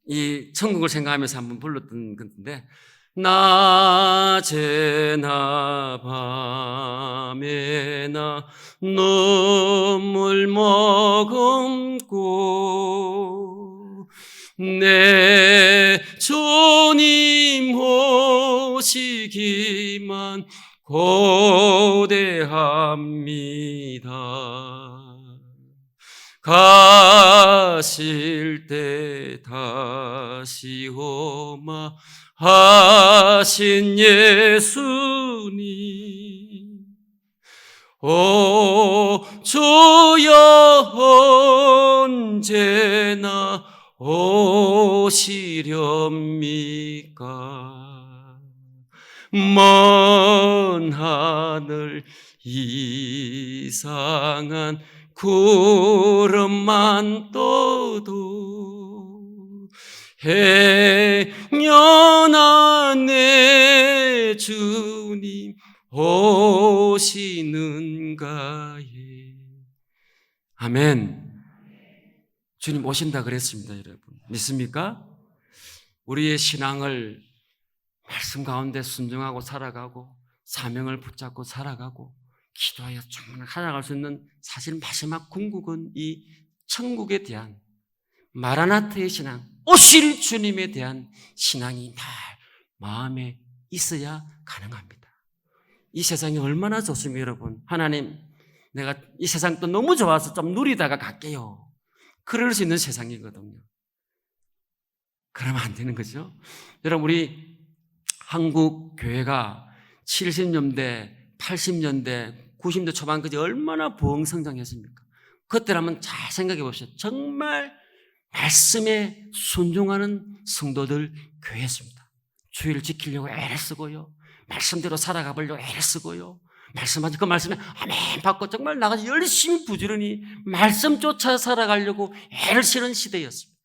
이 천국을 생각하면서 한번 불렀던 건데, 낮에나 밤에나 눈물 머금고 내 주님 오시기만 고대합니다. 가실 때 다시 오마 하신 예수님, 오 주여 언제나 오시렵니까? 먼 하늘 이상한 구름만 떠도 행여나 내 주님 오시는가에. 아멘. 주님 오신다 그랬습니다, 여러분. 믿습니까? 우리의 신앙을 말씀 가운데 순종하고 살아가고 사명을 붙잡고 살아가고 기도하여 정말 살아갈 수 있는 사실 마지막 궁극은 이 천국에 대한 마라나타의 신앙, 오실 주님에 대한 신앙이 날 마음에 있어야 가능합니다. 이 세상이 얼마나 좋습니까, 여러분? 하나님, 내가 이 세상도 너무 좋아서 좀 누리다가 갈게요. 그럴 수 있는 세상이거든요. 그러면 안 되는 거죠. 여러분, 우리 한국 교회가 70년대, 80년대, 90년대 초반까지 얼마나 부흥성장했습니까? 그때라면 잘 생각해 보십시오. 정말 말씀에 순종하는 성도들 교회였습니다. 주의를 지키려고 애를 쓰고요, 말씀대로 살아가 보려고 애를 쓰고요, 말씀하지 그 말씀에 아멘 받고 정말 나가서 열심히 부지런히 말씀 쫓아 살아가려고 애를 쓰는 시대였습니다.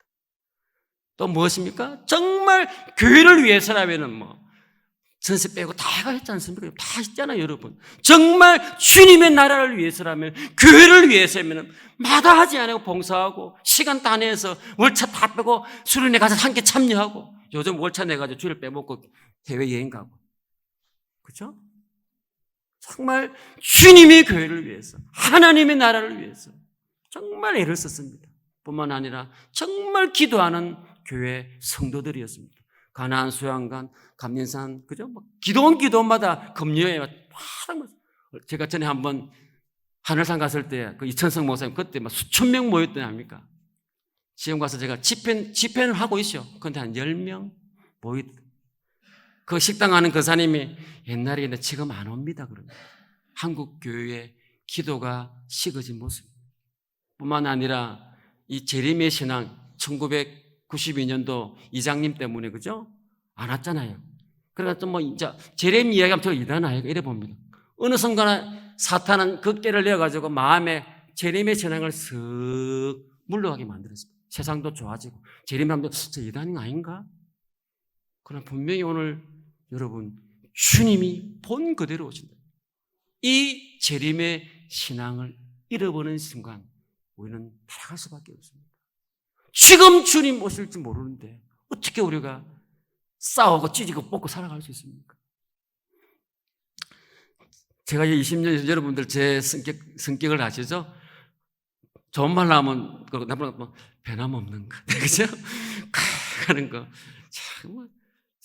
또 무엇입니까? 정말 교회를 위해서라면은 전세 빼고 다 했지 않습니까? 다 했잖아요, 여러분. 정말 주님의 나라를 위해서라면, 교회를 위해서라면 마다하지 않고 봉사하고 시간 다 내서 월차 다 빼고 수련회 가서 함께 참여하고, 요즘 월차 내가지고 주일 빼먹고 해외여행 가고, 그렇죠? 정말 주님의 교회를 위해서, 하나님의 나라를 위해서 정말 애를 썼습니다. 뿐만 아니라 정말 기도하는 교회 성도들이었습니다. 가나안 수양관, 감린산, 그죠? 기도원마다 금요에 제가 전에 한번 하늘산 갔을 때 그 이천성 목사님 그때 수천 명 모였더니 합니까? 지금 가서 제가 집회는 하고 있어요. 그런데 한 10명 모였. 그 식당 하는 그 사님이 옛날에 근데 지금 안 옵니다, 그러면. 한국 교회의 기도가 식어진 모습. 뿐만 아니라 이 재림의 신앙 1992년도 이장님 때문에, 그죠? 안 왔잖아요. 그러니까 또 이제 재림 이야기하면 저 이러나요? 이래 봅니다. 어느 순간에 사탄은 극대를 내어가지고 마음에 재림의 신앙을 쓱 물러가게 만들었습니다. 세상도 좋아지고 재림하면 저 이단이 아닌가? 그러나 분명히 오늘 여러분 주님이 본 그대로 오신다. 이 재림의 신앙을 잃어버리는 순간 우리는 타락할 수밖에 없습니다. 지금 주님 오실지 모르는데 어떻게 우리가 싸우고 찢고 뽑고 살아갈 수 있습니까? 제가 20년 여러분들 제 성격을 아시죠? 좋은 말로 하면 나쁜 변함없는 거, 그죠? 하는 거. 참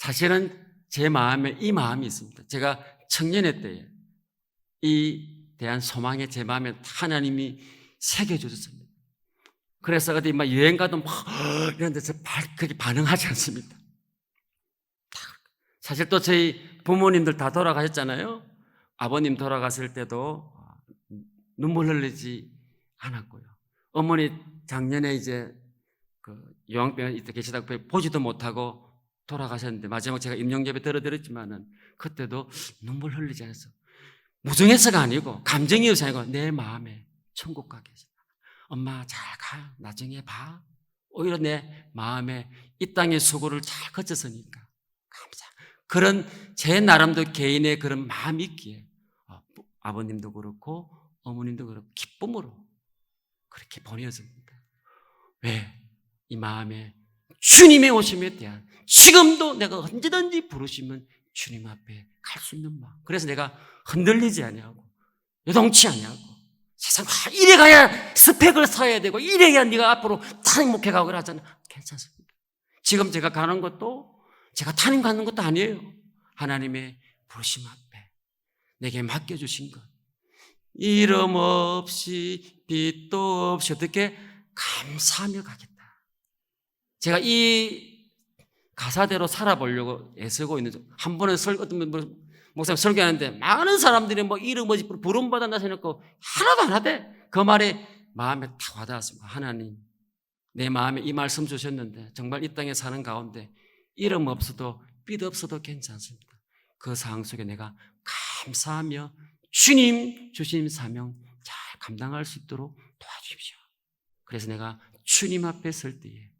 사실은 제 마음에 이 마음이 있습니다. 제가 청년의 때에 이 대한 소망에 제 마음에 하나님이 새겨주셨습니다. 그래서 어디 막 여행 가도 막 이런 데서 그렇게 반응하지 않습니다. 사실 또 저희 부모님들 다 돌아가셨잖아요. 아버님 돌아갔을 때도 눈물 흘리지 않았고요. 어머니 작년에 이제 그 요양병원에 계시다가 보지도 못하고 돌아가셨는데 마지막 제가 임용예배 들어드렸지만은 그때도 눈물 흘리지 않았어. 무정해서가 아니고 감정이어서 아니고 내 마음에 천국 가 계시다. 엄마 잘 가. 나중에 봐. 오히려 내 마음에 이 땅의 수고를 잘 거쳤으니까 감사. 그런 제 나름도 개인의 그런 마음이 있기에 아버님도 그렇고 어머님도 그렇고 기쁨으로 그렇게 보내었습니다. 왜? 이 마음에 주님의 오심에 대한 지금도 내가 언제든지 부르시면 주님 앞에 갈 수 있는 마음. 그래서 내가 흔들리지 아니하고 요동치 아니하고 세상 이래 가야 스펙을 쌓아야 되고 이래야 네가 앞으로 타임 목회 가고 그러잖아. 괜찮습니다. 지금 제가 가는 것도 제가 타임 가는 것도 아니에요. 하나님의 부르심 앞에 내게 맡겨주신 것. 이름 없이 빛도 없이 어떻게 감사하며 가겠다. 제가 이 가사대로 살아보려고 애쓰고 있는 한 번은 어떤 목사님 설교하는데 많은 사람들이 뭐 이름 뭐지 부름 받았나 해놓고 하나도 안 하대. 그 말에 마음에 다 와닿았습니다. 하나님 내 마음에 이 말씀 주셨는데 정말 이 땅에 사는 가운데 이름 없어도 빛 없어도 괜찮습니다. 그 상황 속에 내가 감사하며 주님 주신 사명 잘 감당할 수 있도록 도와주십시오. 그래서 내가 주님 앞에 설 때에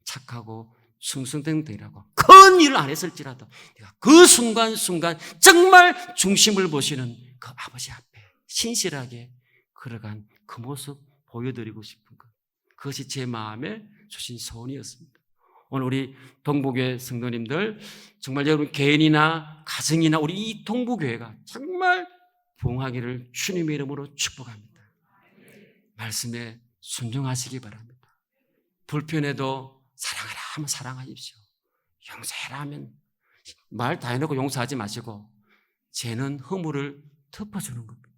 착하고 숭숭댕댕이라고 큰 일을 안 했을지라도 내가 그 순간순간 정말 중심을 보시는 그 아버지 앞에 신실하게 걸어간 그 모습 보여드리고 싶은 것. 그것이 제 마음에 주신 소원이었습니다. 오늘 우리 동부교회 성도님들 정말 여러분 개인이나 가정이나 우리 이 동부교회가 정말 부흥하기를 주님의 이름으로 축복합니다. 말씀에 순종하시기 바랍니다. 불편해도 사랑하라 하면 사랑하십시오. 용서해라 하면 말 다 해놓고 용서하지 마시고 죄는 허물을 덮어주는 겁니다.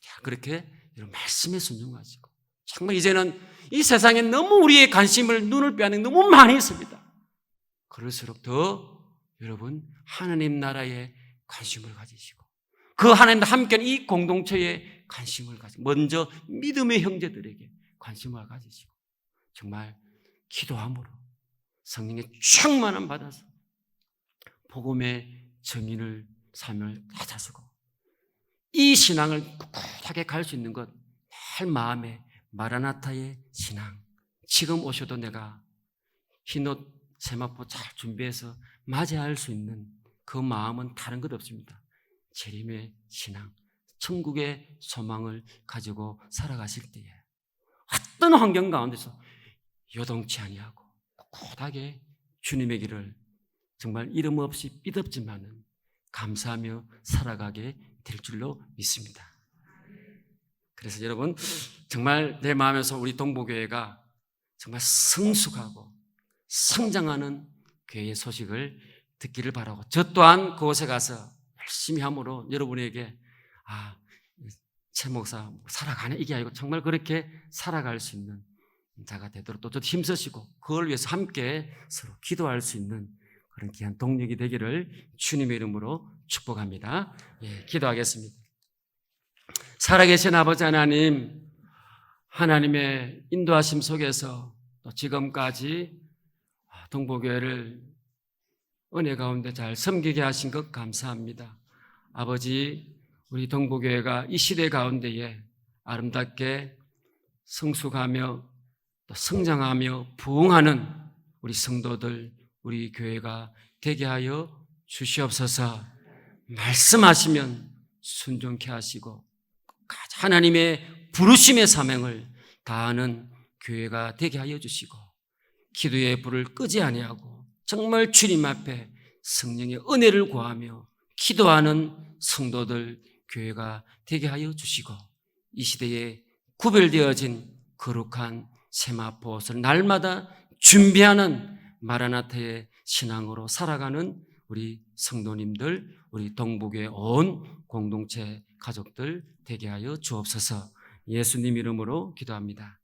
자, 그렇게 이런 말씀에 순종하시고 정말 이제는 이 세상에 너무 우리의 관심을 눈을 빼앗는 게 너무 많이 있습니다. 그럴수록 더 여러분 하나님 나라에 관심을 가지시고 그 하나님과 함께하는 이 공동체에 관심을 가지고 먼저 믿음의 형제들에게 관심을 가지시고 정말 기도함으로 성령의 충만함 받아서 복음의 정인을 삶을 찾아서고 이 신앙을 꿋꿋하게 갈 수 있는 것 늘 마음에 마라나타의 신앙. 지금 오셔도 내가 흰옷 세마포 잘 준비해서 맞이할 수 있는 그 마음은 다른 것 없습니다. 재림의 신앙, 천국의 소망을 가지고 살아가실 때에 어떤 환경 가운데서 요동치 아니하고 꿋꿋하게 주님의 길을 정말 이름 없이 삐덥지만은 감사하며 살아가게 될 줄로 믿습니다. 그래서 여러분 정말 내 마음에서 우리 동부교회가 정말 성숙하고 성장하는 교회의 소식을 듣기를 바라고 저 또한 그곳에 가서 열심히 함으로 여러분에게 최 목사 살아가네 이게 아니고 정말 그렇게 살아갈 수 있는 자가 되도록 또 힘쓰시고 그걸 위해서 함께 서로 기도할 수 있는 그런 귀한 동력이 되기를 주님의 이름으로 축복합니다. 기도하겠습니다. 살아계신 아버지 하나님, 하나님의 인도하심 속에서 또 지금까지 동부교회를 은혜 가운데 잘 섬기게 하신 것 감사합니다. 아버지, 우리 동부교회가 이 시대 가운데에 아름답게 성숙하며 또 성장하며 부흥하는 우리 성도들, 우리 교회가 되게 하여 주시옵소서. 말씀하시면 순종케 하시고 하나님의 부르심의 사명을 다하는 교회가 되게 하여 주시고 기도의 불을 끄지 아니하고 정말 주님 앞에 성령의 은혜를 구하며 기도하는 성도들 교회가 되게 하여 주시고 이 시대에 구별되어진 거룩한 세마포 옷을 날마다 준비하는 마라나타의 신앙으로 살아가는 우리 성도님들, 우리 동북교회 온 공동체 가족들 되게 하여 주옵소서. 예수님 이름으로 기도합니다.